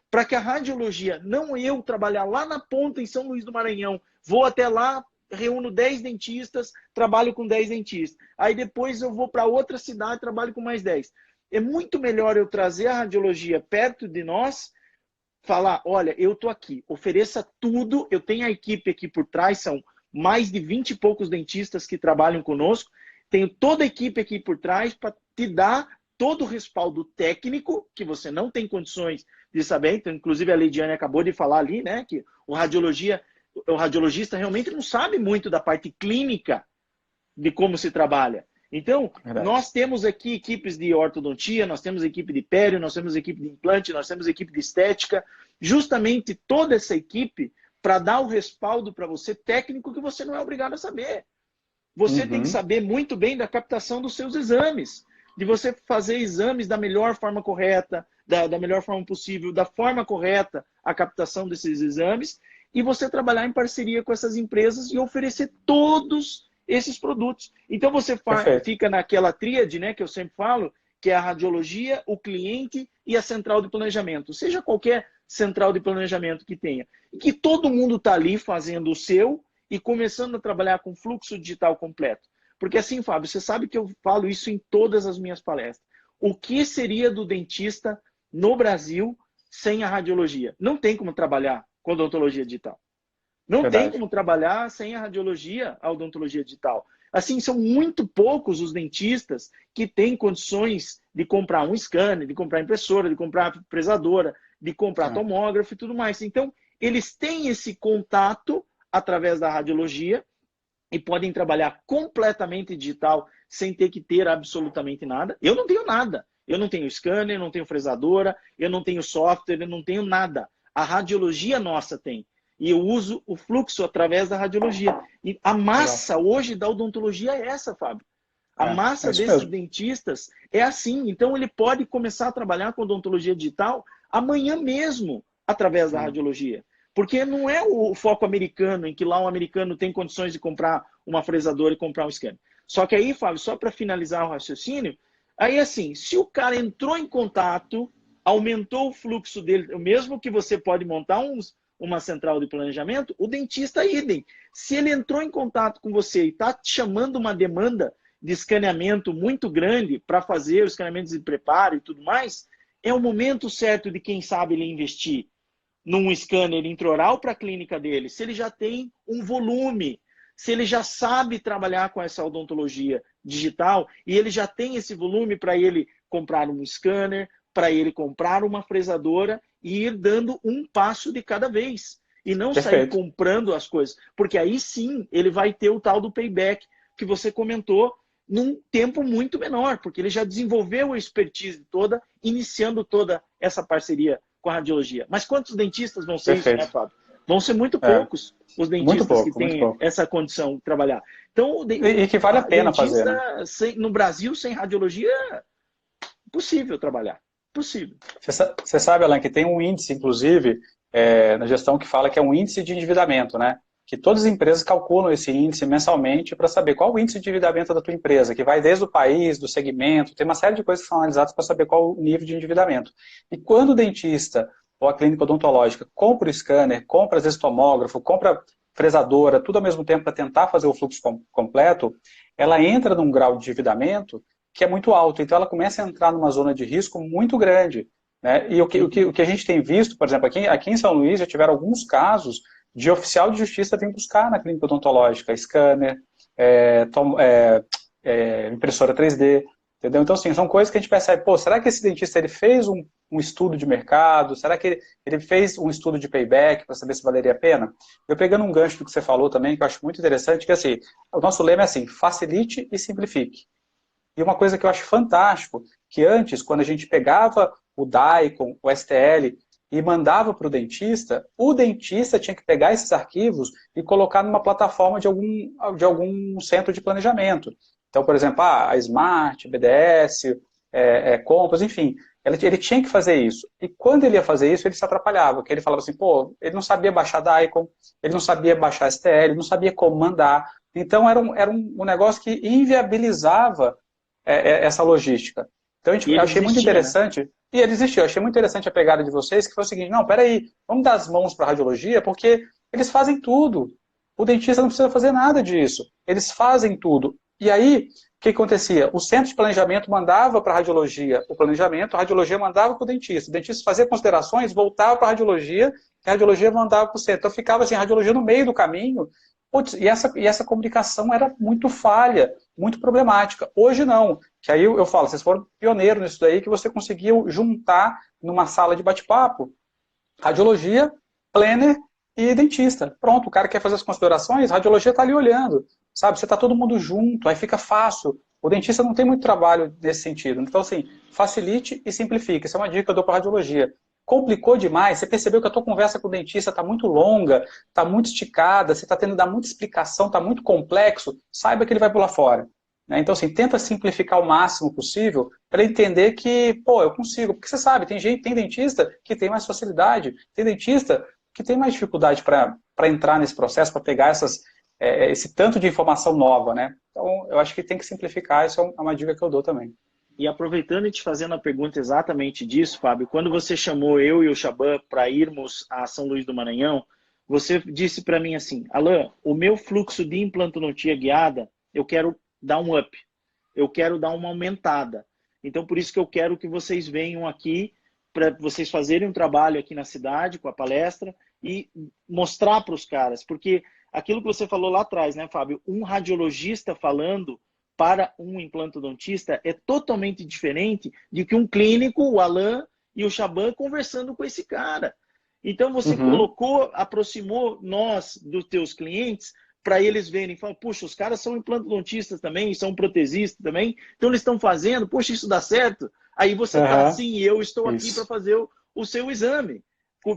Para que a radiologia, não eu trabalhar lá na ponta em São Luís do Maranhão, vou até lá, reúno 10 dentistas, trabalho com 10 dentistas. Aí depois eu vou para outra cidade, trabalho com mais 10. É muito melhor eu trazer a radiologia perto de nós, falar, olha, eu estou aqui, ofereça tudo, eu tenho a equipe aqui por trás, são mais de 20 e poucos dentistas que trabalham conosco, tenho toda a equipe aqui por trás para te dar todo o respaldo técnico, que você não tem condições de saber. Então, inclusive, a Leidiane acabou de falar ali, né, que o radiologista realmente não sabe muito da parte clínica de como se trabalha. Então, nós temos aqui equipes de ortodontia, nós temos equipe de pério, nós temos equipe de implante, nós temos equipe de estética, justamente toda essa equipe para dar o respaldo para você técnico que você não é obrigado a saber. Você tem que saber muito bem da captação dos seus exames, de você fazer exames da melhor forma correta, da melhor forma possível, da forma correta a captação desses exames, e você trabalhar em parceria com essas empresas e oferecer todos esses produtos. Então você fica naquela tríade, né, que eu sempre falo, que é a radiologia, o cliente e a central de planejamento. Seja qualquer central de planejamento que tenha. E que todo mundo está ali fazendo o seu e começando a trabalhar com fluxo digital completo. Porque assim, Fábio, você sabe que eu falo isso em todas as minhas palestras. O que seria do dentista no Brasil sem a radiologia? Não tem como trabalhar com odontologia digital. Não tem como trabalhar sem a radiologia, a odontologia digital. Assim, são muito poucos os dentistas que têm condições de comprar um scanner, de comprar impressora, de comprar fresadora, de comprar tomógrafo e tudo mais. Então, eles têm esse contato através da radiologia e podem trabalhar completamente digital sem ter que ter absolutamente nada. Eu não tenho nada. Eu não tenho scanner, não tenho fresadora, eu não tenho software, eu não tenho nada. A radiologia nossa tem. E eu uso o fluxo através da radiologia. E a massa hoje da odontologia é essa, Fábio. A massa desses dentistas é assim. Então, ele pode começar a trabalhar com odontologia digital amanhã mesmo, através da radiologia. Porque não é o foco americano, em que lá um americano tem condições de comprar uma fresadora e comprar um scanner. Só que aí, Fábio, só para finalizar o raciocínio, aí assim, se o cara entrou em contato, aumentou o fluxo dele, mesmo que você pode montar uma central de planejamento, o dentista idem. Se ele entrou em contato com você e está te chamando uma demanda de escaneamento muito grande para fazer os escaneamentos de preparo e tudo mais, é o momento certo de, quem sabe, ele investir num scanner intraoral para a clínica dele, se ele já tem um volume, se ele já sabe trabalhar com essa odontologia digital e ele já tem esse volume para ele comprar um scanner, para ele comprar uma fresadora e ir dando um passo de cada vez. E não sair comprando as coisas. Porque aí sim ele vai ter o tal do payback que você comentou num tempo muito menor, porque ele já desenvolveu a expertise toda, iniciando toda essa parceria com a radiologia. Mas quantos dentistas vão ser isso, né, Fábio? Vão ser muito poucos os dentistas que têm essa condição de trabalhar. Então, e que vale a pena fazer, né? No Brasil, sem radiologia, é possível trabalhar. Possível. Você sabe, Alan, que tem um índice, inclusive, na gestão que fala que é um índice de endividamento, né? Que todas as empresas calculam esse índice mensalmente para saber qual o índice de endividamento da tua empresa, que vai desde o país, do segmento, tem uma série de coisas que são analisadas para saber qual o nível de endividamento. E quando o dentista ou a clínica odontológica compra o scanner, compra às vezes tomógrafo, compra fresadora, tudo ao mesmo tempo para tentar fazer o fluxo completo, ela entra num grau de endividamento que é muito alto. Então, ela começa a entrar numa zona de risco muito grande, né? E o que a gente tem visto, por exemplo, aqui em São Luís, já tiveram alguns casos de oficial de justiça vir buscar na clínica odontológica scanner, impressora 3D, entendeu? Então, assim, são coisas que a gente percebe, pô, será que esse dentista ele fez um estudo de mercado? Será que ele fez um estudo de payback para saber se valeria a pena? Eu pegando um gancho do que você falou também, que eu acho muito interessante, que assim, o nosso lema é assim, facilite e simplifique. E uma coisa que eu acho fantástico, que antes, quando a gente pegava o DICOM, o STL, e mandava para o dentista tinha que pegar esses arquivos e colocar numa plataforma de algum centro de planejamento. Então, por exemplo, a Smart, BDS, Compass, enfim, ele tinha que fazer isso. E quando ele ia fazer isso, ele se atrapalhava, porque ele falava assim, pô, ele não sabia baixar DICOM, ele não sabia baixar STL, não sabia como mandar. Então, era um negócio que inviabilizava essa logística. Então, eu achei muito interessante, né? E ele existiu, eu achei muito interessante a pegada de vocês, que foi o seguinte, não, peraí, vamos dar as mãos para a radiologia, porque eles fazem tudo. O dentista não precisa fazer nada disso. Eles fazem tudo. E aí, o que acontecia? O centro de planejamento mandava para a radiologia o planejamento, a radiologia mandava para o dentista fazia considerações, voltava para a radiologia mandava para o centro. Então, ficava assim, a radiologia no meio do caminho. Putz, e essa comunicação era muito falha, muito problemática. Hoje não, que aí eu falo, vocês foram pioneiros nisso daí, que você conseguiu juntar numa sala de bate-papo radiologia, planner e dentista. Pronto, o cara quer fazer as considerações, a radiologia está ali olhando, sabe? Você está todo mundo junto, aí fica fácil. O dentista não tem muito trabalho nesse sentido. Então, assim, facilite e simplifique. Essa é uma dica que eu dou para a radiologia. Complicou demais, você percebeu que a tua conversa com o dentista está muito longa, está muito esticada, você está tendo que dar muita explicação, está muito complexo, saiba que ele vai pular fora. Né? Então, assim, tenta simplificar o máximo possível para ele entender que, pô, eu consigo. Porque você sabe, tem dentista que tem mais facilidade, tem dentista que tem mais dificuldade para entrar nesse processo, para pegar esse tanto de informação nova, né? Então, eu acho que tem que simplificar, isso é uma dica que eu dou também. E aproveitando e te fazendo a pergunta exatamente disso, Fábio, quando você chamou eu e o Chaban para irmos a São Luís do Maranhão, você disse para mim assim, Alan, o meu fluxo de implantodontia guiada, eu quero dar um up, eu quero dar uma aumentada. Então, por isso que eu quero que vocês venham aqui, para vocês fazerem um trabalho aqui na cidade, com a palestra, e mostrar para os caras. Porque aquilo que você falou lá atrás, né, Fábio? Um radiologista falando para um implantodontista é totalmente diferente de que um clínico, o Alan e o Chaban, conversando com esse cara. Então, você colocou, aproximou nós dos teus clientes para eles verem, falam, puxa, os caras são implantodontistas também, são protesistas também, então eles estão fazendo, puxa, isso dá certo? Aí você tá assim, eu estou aqui para fazer o seu exame.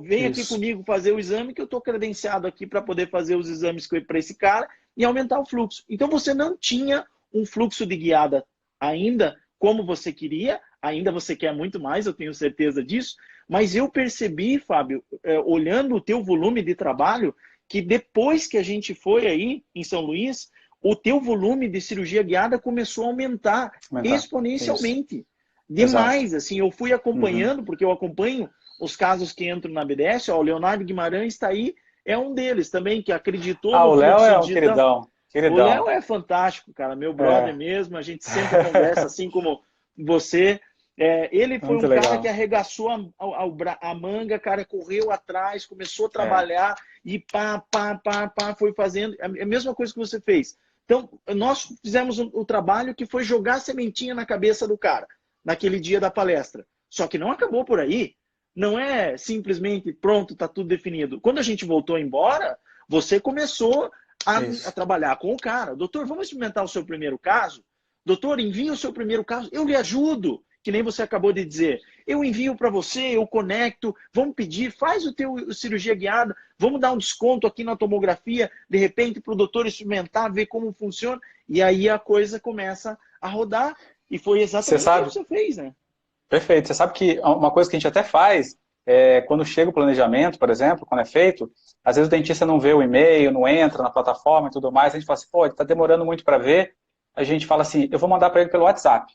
Vem aqui comigo fazer o exame, que eu estou credenciado aqui para poder fazer os exames para esse cara e aumentar o fluxo. Então, você não tinha um fluxo de guiada ainda como você queria, ainda você quer muito mais, eu tenho certeza disso, mas eu percebi, Fábio, olhando o teu volume de trabalho, que depois que a gente foi aí em São Luís, o teu volume de cirurgia guiada começou a aumentar exponencialmente. Isso. Demais, assim, eu fui acompanhando, porque eu acompanho os casos que entram na BDS, ó, o Leonardo Guimarães está aí, é um deles também, que acreditou no o Léo é um digital. queridão. O Léo é fantástico, cara, meu brother mesmo, a gente sempre conversa assim como você. Ele foi muito um cara que arregaçou a manga, cara, correu atrás, começou a trabalhar e pá, foi fazendo a mesma coisa que você fez. Então, nós fizemos o trabalho que foi jogar a sementinha na cabeça do cara, naquele dia da palestra. Só que não acabou por aí. Não é simplesmente pronto, tá tudo definido. Quando a gente voltou embora, você começou a trabalhar com o cara. Doutor, vamos experimentar o seu primeiro caso? Doutor, envia o seu primeiro caso, eu lhe ajudo. Que nem você acabou de dizer. Eu envio para você, eu conecto, vamos pedir, faz o teu cirurgia guiada, vamos dar um desconto aqui na tomografia, de repente, para o doutor experimentar, ver como funciona, e aí a coisa começa a rodar, e foi exatamente o que você fez, né? Perfeito. Você sabe que uma coisa que a gente até faz, quando chega o planejamento, por exemplo, quando é feito, às vezes o dentista não vê o e-mail, não entra na plataforma e tudo mais, a gente fala assim, pô, ele está demorando muito para ver, a gente fala assim, eu vou mandar para ele pelo WhatsApp.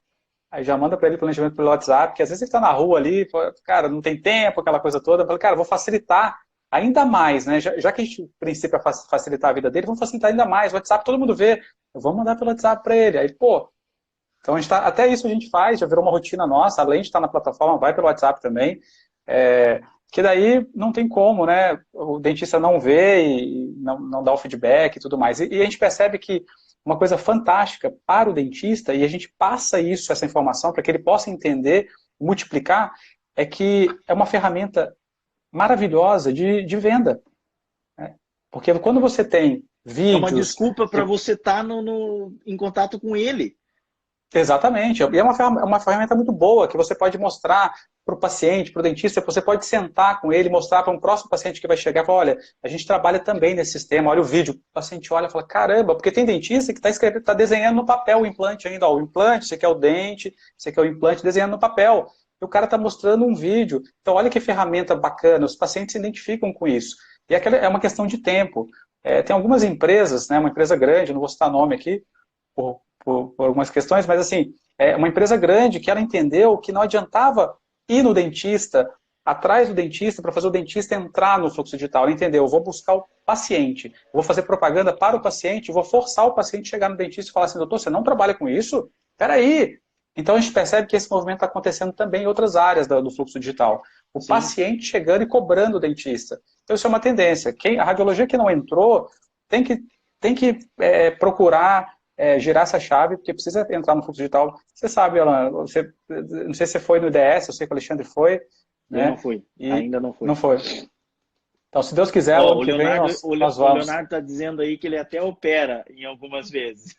Aí já manda para ele o planejamento pelo WhatsApp, que às vezes ele está na rua ali, cara, não tem tempo, aquela coisa toda. Eu falo, cara, vou facilitar ainda mais, né? Já que a gente, o princípio é facilitar a vida dele, vamos facilitar ainda mais. O WhatsApp todo mundo vê. Eu vou mandar pelo WhatsApp para ele. Aí, pô, então até isso a gente faz, já virou uma rotina nossa, além de estar na plataforma, vai pelo WhatsApp também. Que daí não tem como, né? O dentista não vê e não dá o feedback e tudo mais. E a gente percebe que uma coisa fantástica para o dentista, e a gente passa essa informação, para que ele possa entender, multiplicar, é que é uma ferramenta maravilhosa de venda. Né? Porque quando você tem vídeos... É uma desculpa para você estar em contato com ele. Exatamente. E é uma ferramenta muito boa, que você pode mostrar para o paciente, para o dentista, você pode sentar com ele, mostrar para um próximo paciente que vai chegar e falar, olha, a gente trabalha também nesse sistema, olha o vídeo. O paciente olha e fala, caramba, porque tem dentista que está desenhando no papel o implante ainda. Ó, o implante, você quer o dente, você quer o implante, desenhando no papel. E o cara está mostrando um vídeo. Então, olha que ferramenta bacana, os pacientes se identificam com isso. E é uma questão de tempo. Tem algumas empresas, né, uma empresa grande, não vou citar nome aqui, por algumas questões, mas assim, é uma empresa grande que ela entendeu que não adiantava ir no dentista, atrás do dentista, para fazer o dentista entrar no fluxo digital. Ela entendeu, eu vou buscar o paciente, eu vou fazer propaganda para o paciente, eu vou forçar o paciente a chegar no dentista e falar assim, doutor, você não trabalha com isso? Peraí! Então a gente percebe que esse movimento está acontecendo também em outras áreas do fluxo digital. O paciente chegando e cobrando o dentista. Então isso é uma tendência. A radiologia que não entrou tem que procurar girar essa chave, porque precisa entrar no fluxo digital. Você sabe, Alan, não sei se você foi no IDS, eu sei que o Alexandre foi. Né? Eu não fui, ainda não fui. Não foi. Então, se Deus quiser, o ano que vem nós vamos. O Leonardo está dizendo aí que ele até opera em algumas vezes.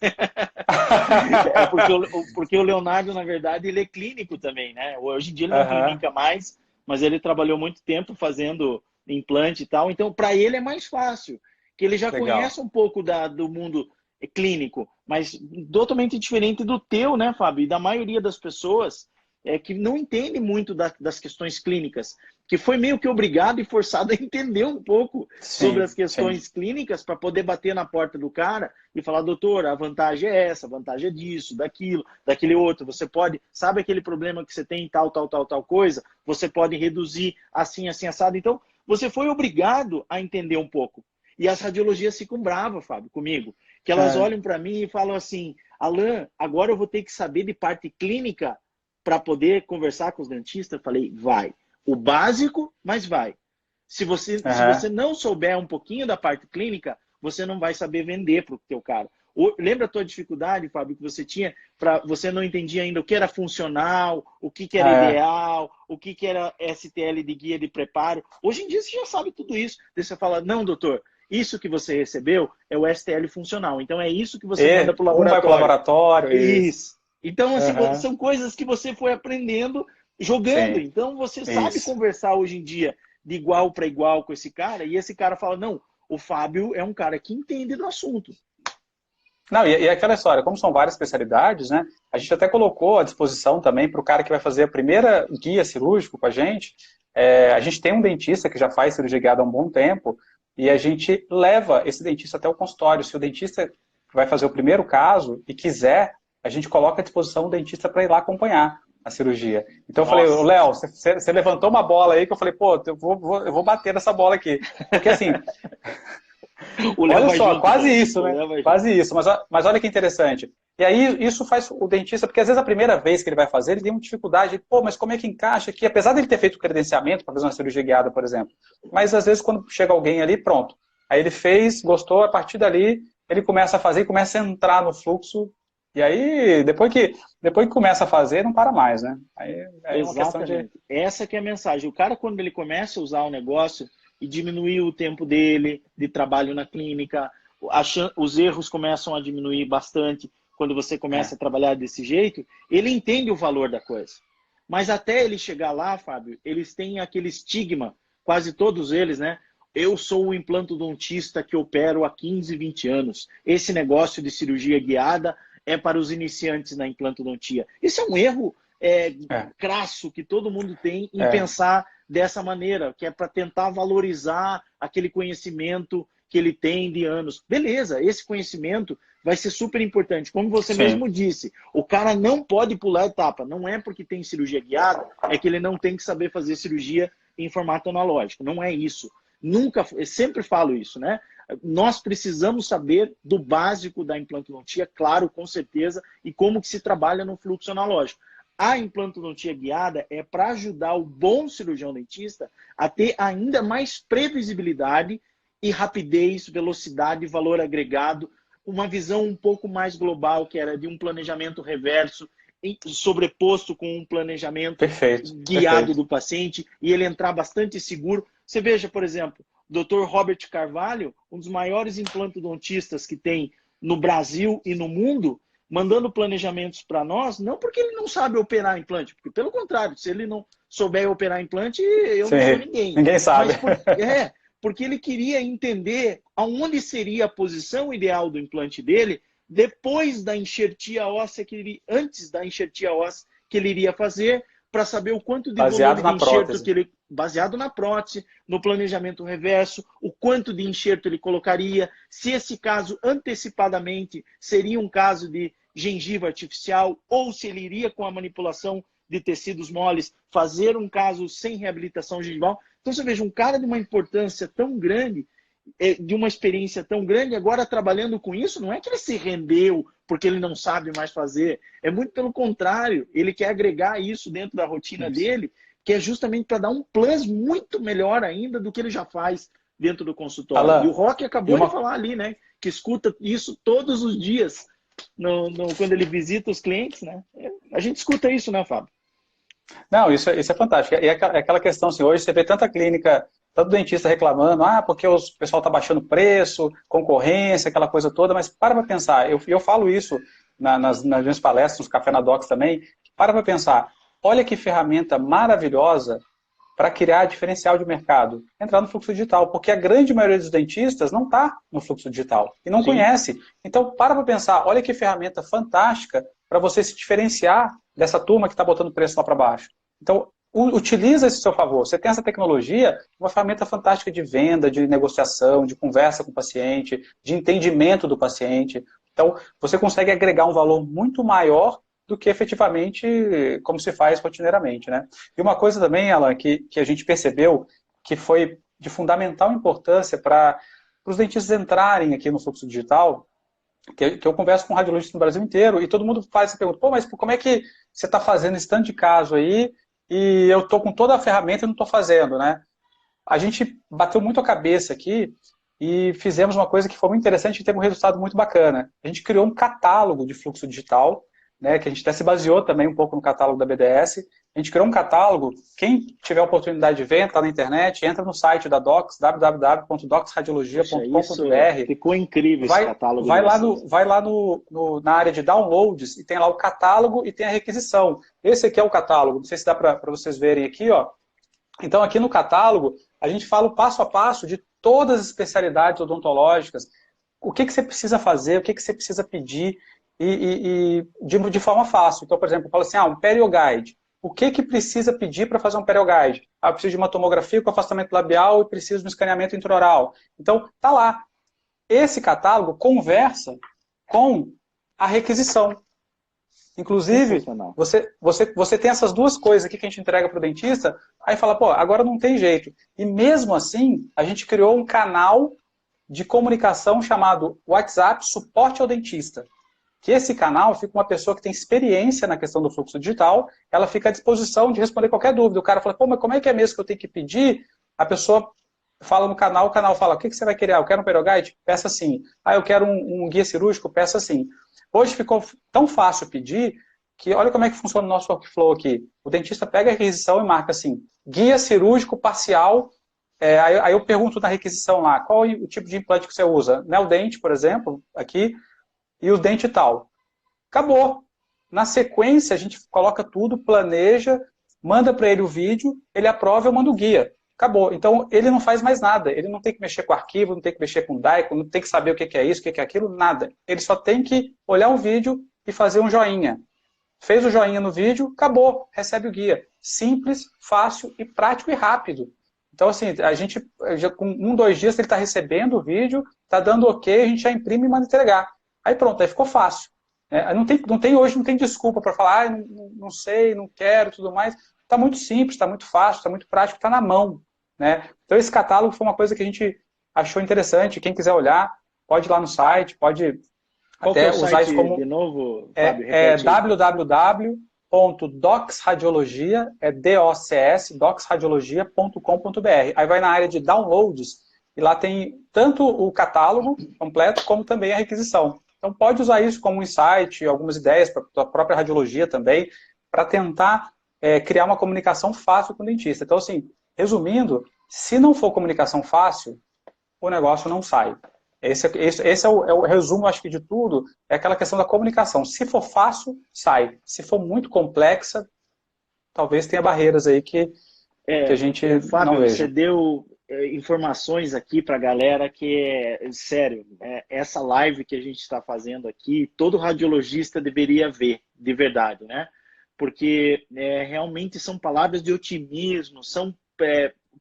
Porque o Leonardo, na verdade, ele é clínico também, né? Hoje em dia ele não clinica mais, mas ele trabalhou muito tempo fazendo implante e tal. Então, para ele é mais fácil, que ele já conhece um pouco do mundo clínico, mas totalmente diferente do teu, né, Fábio? E da maioria das pessoas que não entende muito das questões clínicas. que foi meio que obrigado e forçado a entender um pouco sobre as questões clínicas para poder bater na porta do cara e falar, doutor, a vantagem é essa, a vantagem é disso, daquilo, daquele outro. Você pode, sabe aquele problema que você tem, tal coisa? Você pode reduzir assim, assim, assado. Então, você foi obrigado a entender um pouco. E as radiologias ficam bravas, Fábio, comigo. Que elas olham para mim e falam assim, Alan, agora eu vou ter que saber de parte clínica para poder conversar com os dentistas. Eu falei, vai. O básico, mas vai. Se você não souber um pouquinho da parte clínica, você não vai saber vender para o teu cara. Lembra a tua dificuldade, Fábio, que você tinha? Você não entendia ainda o que era funcional, o que era ideal, o que era STL de guia de preparo. Hoje em dia você já sabe tudo isso. Daí você fala, não, doutor, isso que você recebeu é o STL funcional. Então é isso que você manda para o laboratório. Vai para o laboratório. Isso. Então, assim, são coisas que você foi aprendendo jogando. Sim. Então você sabe conversar hoje em dia de igual para igual com esse cara, e esse cara fala, não, o Fábio é um cara que entende do assunto. Não, e aquela história, como são várias especialidades, né? A gente até colocou à disposição também para o cara que vai fazer a primeira guia cirúrgico com a gente. A gente tem um dentista que já faz cirurgia guiada há um bom tempo, e a gente leva esse dentista até o consultório. Se o dentista vai fazer o primeiro caso e quiser, a gente coloca à disposição o dentista para ir lá acompanhar a cirurgia. Então eu falei, Léo, você levantou uma bola aí que eu falei, pô, eu vou bater nessa bola aqui. Porque assim, olha só, quase isso, né? Quase isso, mas olha que interessante. E aí isso faz o dentista, porque às vezes a primeira vez que ele vai fazer, ele tem uma dificuldade, pô, mas como é que encaixa aqui? Apesar dele ter feito o credenciamento para fazer uma cirurgia guiada, por exemplo, mas às vezes quando chega alguém ali, pronto. Aí ele fez, gostou, a partir dali ele começa a fazer e começa a entrar no fluxo. E aí, depois que começa a fazer, não para mais, né? Aí é uma questão de... Essa que é a mensagem. O cara, quando ele começa a usar o negócio e diminuir o tempo dele de trabalho na clínica, os erros começam a diminuir bastante quando você começa a trabalhar desse jeito, ele entende o valor da coisa. Mas até ele chegar lá, Fábio, eles têm aquele estigma, quase todos eles, né? Eu sou o implantodontista que opero há 15, 20 anos. Esse negócio de cirurgia guiada é para os iniciantes na implantodontia. Isso é um erro crasso que todo mundo tem em pensar dessa maneira, que é para tentar valorizar aquele conhecimento que ele tem de anos. Beleza, esse conhecimento vai ser super importante. Como você mesmo disse, o cara não pode pular etapa. Não é porque tem cirurgia guiada, é que ele não tem que saber fazer cirurgia em formato analógico. Não é isso. Eu sempre falo isso, né? Nós precisamos saber do básico da implantodontia, claro, com certeza, e como que se trabalha no fluxo analógico. A implantodontia guiada é para ajudar o bom cirurgião dentista a ter ainda mais previsibilidade e rapidez, velocidade, valor agregado, uma visão um pouco mais global, que era de um planejamento reverso, sobreposto com um planejamento guiado do paciente, e ele entrar bastante seguro. Você veja, por exemplo, o Dr. Robert Carvalho, um dos maiores implantodontistas que tem no Brasil e no mundo, mandando planejamentos para nós, não porque ele não sabe operar implante, porque pelo contrário, se ele não souber operar implante, eu não sou ninguém. Ninguém sabe. Mas porque ele queria entender aonde seria a posição ideal do implante dele depois da enxertia óssea, antes da enxertia óssea que ele iria fazer, para saber o quanto de volume de enxerto que ele... Baseado na prótese, no planejamento reverso, o quanto de enxerto ele colocaria, se esse caso antecipadamente seria um caso de gengiva artificial, ou se ele iria com a manipulação de tecidos moles fazer um caso sem reabilitação gengival. Então você veja, um cara de uma importância tão grande, de uma experiência tão grande, agora trabalhando com isso, não é que ele se rendeu porque ele não sabe mais fazer, é muito pelo contrário, ele quer agregar isso dentro da rotina dele, que é justamente para dar um plus muito melhor ainda do que ele já faz dentro do consultório. Alan, e o Roque acabou de falar ali, né, que escuta isso todos os dias quando ele visita os clientes, né? A gente escuta isso, né, Fábio? Não, isso é fantástico. E é aquela questão, assim, hoje você vê tanta clínica, tanto dentista reclamando, porque o pessoal está baixando preço, concorrência, aquela coisa toda, mas para pensar, eu falo isso nas minhas palestras, nos Café na Docs também, para pensar, olha que ferramenta maravilhosa para criar diferencial de mercado, entrar no fluxo digital, porque a grande maioria dos dentistas não está no fluxo digital e não conhece. Então, para pensar, olha que ferramenta fantástica para você se diferenciar dessa turma que está botando preço lá para baixo. Então, utiliza esse a seu favor. Você tem essa tecnologia, uma ferramenta fantástica de venda, de negociação, de conversa com o paciente, de entendimento do paciente. Então, você consegue agregar um valor muito maior do que efetivamente como se faz rotineiramente, né? E uma coisa também, Alan, que a gente percebeu que foi de fundamental importância para os dentistas entrarem aqui no fluxo digital, que eu converso com radiologistas no Brasil inteiro, e todo mundo faz essa pergunta, pô, mas como é que você está fazendo esse tanto de caso aí, e eu estou com toda a ferramenta e não estou fazendo, né? A gente bateu muito a cabeça aqui e fizemos uma coisa que foi muito interessante e teve um resultado muito bacana. A gente criou um catálogo de fluxo digital, né, que a gente até se baseou também um pouco no catálogo da BDS. A gente criou um catálogo, quem tiver a oportunidade de ver, está na internet, entra no site da Docs, www.docsradiologia.com.br. Ficou incrível esse catálogo. Vai lá na área de downloads e tem lá o catálogo e tem a requisição. Esse aqui é o catálogo, não sei se dá para vocês verem aqui, ó. Então aqui no catálogo a gente fala o passo a passo de todas as especialidades odontológicas, o que você precisa fazer, o que você precisa pedir, e de forma fácil. Então, por exemplo, eu falo assim, um perioguide. O que precisa pedir para fazer um perioguide? Eu preciso de uma tomografia com afastamento labial e preciso de um escaneamento intraoral. Então, tá lá. Esse catálogo conversa com a requisição. Inclusive, você tem essas duas coisas aqui que a gente entrega para o dentista, aí fala, pô, agora não tem jeito. E mesmo assim, a gente criou um canal de comunicação chamado WhatsApp Suporte ao Dentista. Que esse canal fica uma pessoa que tem experiência na questão do fluxo digital, ela fica à disposição de responder qualquer dúvida. O cara fala, pô, mas como é que é mesmo que eu tenho que pedir? A pessoa fala no canal, o canal fala, o que você vai querer? Eu quero um perioguide? Peça assim. Eu quero um guia cirúrgico? Peça assim. Hoje ficou tão fácil pedir que olha como é que funciona o nosso workflow aqui. O dentista pega a requisição e marca assim, guia cirúrgico parcial. Aí eu pergunto na requisição lá, qual o tipo de implante que você usa? Neodente, por exemplo, aqui, e o dente tal. Acabou. Na sequência, a gente coloca tudo, planeja, manda para ele o vídeo, ele aprova, eu mando o guia. Acabou. Então, ele não faz mais nada. Ele não tem que mexer com arquivo, não tem que mexer com DAICO, não tem que saber o que é isso, o que é aquilo, nada. Ele só tem que olhar o vídeo e fazer um joinha. Fez o joinha no vídeo, acabou, recebe o guia. Simples, fácil e prático e rápido. Então, assim, a gente, já com 2 dias, ele está recebendo o vídeo, está dando ok, a gente já imprime e manda entregar. Aí pronto, aí ficou fácil. Hoje não tem desculpa para falar, não sei, não quero, tudo mais. Está muito simples, está muito fácil, está muito prático, está na mão. Né? Então esse catálogo foi uma coisa que a gente achou interessante. Quem quiser olhar, pode ir lá no site, pode até usar isso como... de novo, Fábio? www.docsradiologia, docsradiologia.com.br. Aí vai na área de downloads e lá tem tanto o catálogo completo como também a requisição. Então pode usar isso como um insight, algumas ideias para a própria radiologia também, para tentar criar uma comunicação fácil com o dentista. Então, assim, resumindo, se não for comunicação fácil, o negócio não sai. Esse é o resumo, acho que, de tudo, é aquela questão da comunicação. Se for fácil, sai. Se for muito complexa, talvez tenha barreiras aí que a gente Fábio, não veja. Você deu informações aqui para a galera que sério, essa live que a gente está fazendo aqui, todo radiologista deveria ver, de verdade, né? Porque realmente são palavras de otimismo, são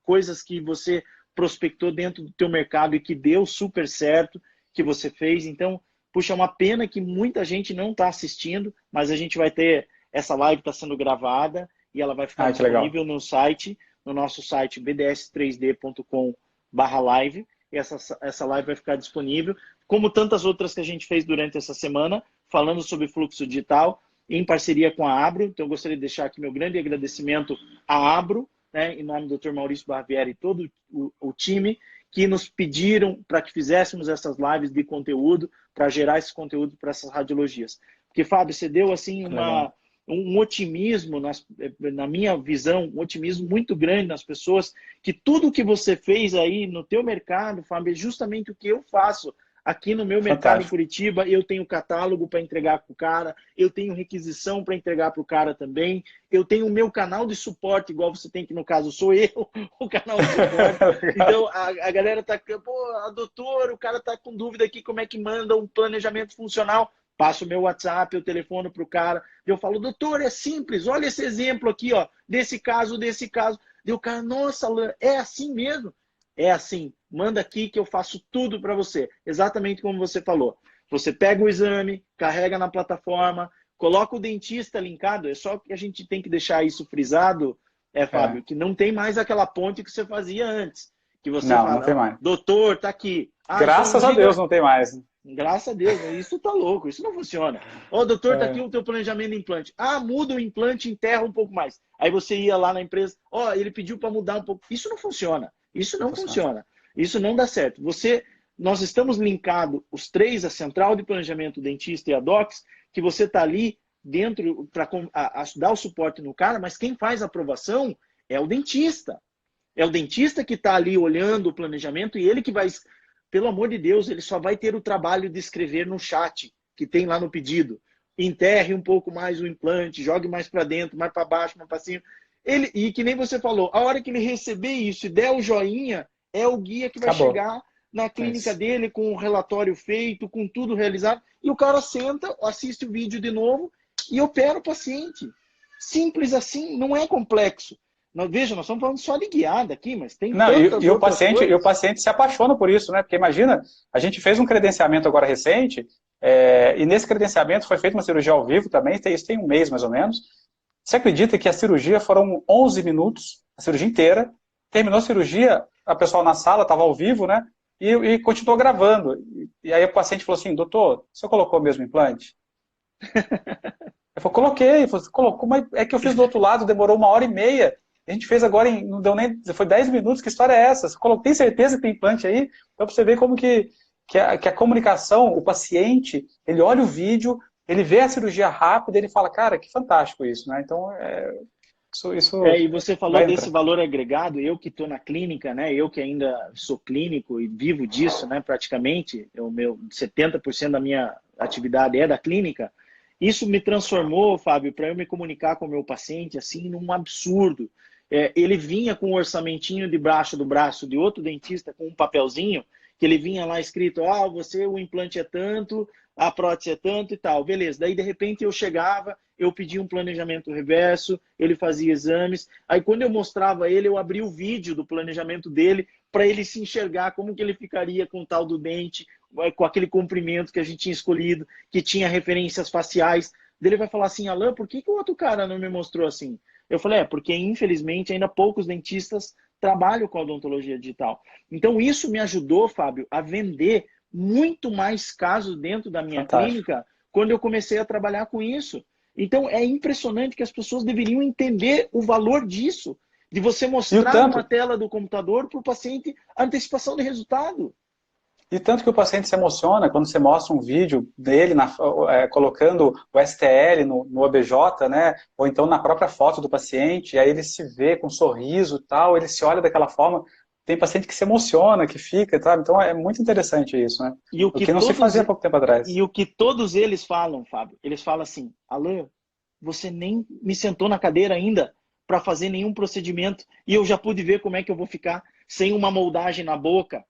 coisas que você prospectou dentro do teu mercado e que deu super certo, que você fez. Então, puxa, é uma pena que muita gente não está assistindo, mas a gente vai ter, essa live está sendo gravada e ela vai ficar disponível no site, no nosso site bds3d.com/live. Essa live vai ficar disponível, como tantas outras que a gente fez durante essa semana, falando sobre fluxo digital, em parceria com a Abro. Então, eu gostaria de deixar aqui meu grande agradecimento à Abro, né, em nome do Dr. Maurício Barbieri e todo o time, que nos pediram para que fizéssemos essas lives de conteúdo, para gerar esse conteúdo para essas radiologias. Porque, Fábio, você deu assim um otimismo, na minha visão, um otimismo muito grande nas pessoas, que tudo que você fez aí no teu mercado, Fábio, é justamente o que eu faço. Aqui no meu mercado em Curitiba, eu tenho catálogo para entregar para o cara, eu tenho requisição para entregar para o cara também, eu tenho o meu canal de suporte, igual você tem, que no caso sou eu, o canal de suporte. Então, a galera tá, pô, doutor, o cara tá com dúvida aqui, como é que manda um planejamento funcional? passo o meu WhatsApp, eu telefono para o cara, eu falo, doutor, é simples, olha esse exemplo aqui, ó, desse caso. Daí o cara, nossa, Alan, é assim mesmo? É assim, manda aqui que eu faço tudo para você. Exatamente como você falou. Você pega o exame, carrega na plataforma, coloca o dentista linkado, é só que a gente tem que deixar isso frisado, Fábio, que não tem mais aquela ponte que você fazia antes. Que você Não, não fala, tem ó, mais. doutor, tá aqui. Ah, então Graças a Deus não tem mais. graças a Deus, isso tá louco, isso não funciona. Ó, doutor, tá aqui É, o teu planejamento de implante. Ah, muda o implante, enterra um pouco mais. Aí você ia lá na empresa, ó, ele pediu para mudar um pouco. Isso não funciona. Isso não não funciona. funciona. Isso não dá certo. Nós estamos linkados, os três, a central de planejamento, o dentista e a Docs, que você tá ali dentro para dar o suporte no cara, mas quem faz a aprovação é o dentista. É o dentista que está ali olhando o planejamento e ele que vai, pelo amor de Deus, ele só vai ter o trabalho de escrever no chat que tem lá no pedido. Enterre um pouco mais o implante, jogue mais para dentro, mais para baixo, mais para cima. E que nem você falou, a hora que ele receber isso e der o joinha, é o guia que vai Acabou. chegar na É clínica isso. dele com o relatório feito, com tudo realizado, e o cara senta, assiste o vídeo de novo e opera o paciente. Simples assim, não é complexo. Veja, nós estamos falando só de guiada aqui, mas tem Não, tantas outras e o coisas. paciente se apaixona por isso, né? Porque imagina, a gente fez um credenciamento agora recente, e nesse credenciamento foi feita uma cirurgia ao vivo também, isso tem um mês mais ou menos. Você acredita que a cirurgia foram 11 minutos, a cirurgia inteira, terminou a cirurgia, a pessoa na sala estava ao vivo, né? E continuou gravando. E aí o paciente falou assim, doutor, você colocou o mesmo implante? Eu falei, coloquei. Ele falou, colocou, mas é que eu fiz do outro lado, demorou 1h30. A gente fez agora, não deu nem, foi 10 minutos, que história é essa? Você tem certeza que tem implante aí? Então, pra você ver como que a comunicação, o paciente, ele olha o vídeo, ele vê a cirurgia rápida, ele fala, cara, que fantástico isso, né? Então, isso E você falou vai desse entrar. valor agregado, eu que estou na clínica, né? Eu que ainda sou clínico e vivo disso, né? Praticamente, o meu 70% da minha atividade é da clínica. Isso me transformou, Fábio, para eu me comunicar com o meu paciente assim num absurdo. Ele vinha com um orçamentinho debaixo do braço de outro dentista com um papelzinho que ele vinha lá escrito, o implante é tanto, a prótese é tanto e tal. Beleza. Daí, de repente, eu chegava, eu pedia um planejamento reverso, ele fazia exames. Aí, quando eu mostrava ele, eu abria o vídeo do planejamento dele para ele se enxergar como que ele ficaria com o tal do dente, com aquele comprimento que a gente tinha escolhido, que tinha referências faciais. Daí ele vai falar assim, Alan, por que o outro cara não me mostrou assim? Eu falei, porque infelizmente ainda poucos dentistas trabalham com odontologia digital. Então isso me ajudou, Fábio, a vender muito mais casos dentro da minha Fantástico. clínica quando eu comecei a trabalhar com isso. Então é impressionante que as pessoas deveriam entender o valor disso, de você E o mostrar tanto, numa tela do computador para o paciente a antecipação de resultado. E tanto que o paciente se emociona quando você mostra um vídeo dele colocando o STL no OBJ, né? Ou então na própria foto do paciente, e aí ele se vê com um sorriso e tal, ele se olha daquela forma. Tem paciente que se emociona, que fica, sabe? Então é muito interessante isso, né? E o O que que não se todos fazia há pouco tempo atrás. e o que todos eles falam, Fábio, eles falam assim: Alan, você nem me sentou na cadeira ainda para fazer nenhum procedimento e eu já pude ver como é que eu vou ficar sem uma moldagem na boca, É,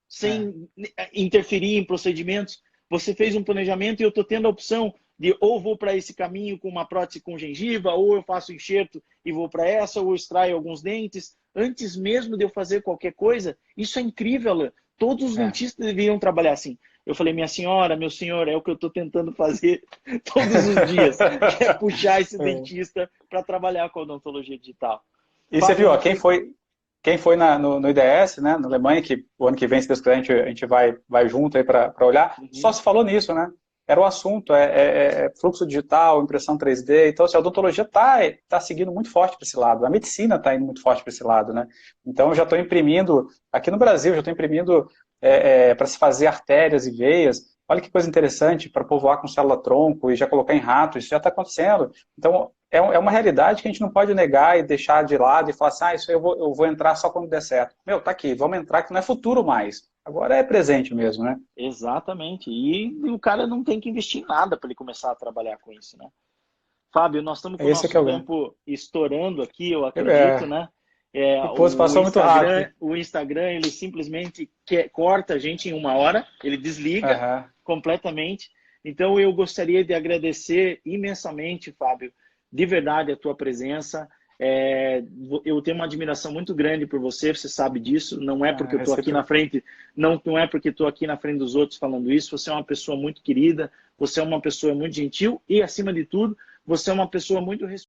sem interferir em procedimentos. Você fez um planejamento e eu estou tendo a opção de ou vou para esse caminho com uma prótese com gengiva, ou eu faço enxerto e vou para essa, ou extraio alguns dentes. Antes mesmo de eu fazer qualquer coisa, isso é incrível, Alan. Todos os é. dentistas deveriam trabalhar assim. Eu falei, minha senhora, meu senhor, é o que eu estou tentando fazer todos os dias, que é puxar esse dentista para trabalhar com a odontologia digital. E você Fábio, viu, ó, não sei. quem foi no IDS, né, na Alemanha, que o ano que vem, se Deus quiser, a gente vai junto aí para olhar, só Uhum. se falou nisso, né? Era o assunto, fluxo digital, impressão 3D, então assim, a odontologia tá seguindo muito forte para esse lado, a medicina está indo muito forte para esse lado, né? Então eu já estou imprimindo, aqui no Brasil, já estou imprimindo para se fazer artérias e veias, olha que coisa interessante, para povoar com célula-tronco e já colocar em rato, isso já está acontecendo. Então, é uma realidade que a gente não pode negar e deixar de lado e falar assim, isso aí eu vou entrar só quando der certo. Meu, tá aqui, vamos entrar que não é futuro mais. Agora é presente mesmo, né? Exatamente. E o cara não tem que investir em nada para ele começar a trabalhar com isso, né? Fábio, nós estamos com o Esse é que nosso é o grande. tempo estourando aqui, eu acredito, né? Pô, passou muito rápido. O Instagram, ele simplesmente corta a gente em 1 hora, ele desliga Aham. completamente. Então, eu gostaria de agradecer imensamente, Fábio, de verdade, a tua presença. Eu tenho uma admiração muito grande por você, você sabe disso. Não é porque eu estou aqui na frente, não é porque estou aqui na frente dos outros falando isso. Você é uma pessoa muito querida, você é uma pessoa muito gentil e, acima de tudo, você é uma pessoa muito responsável.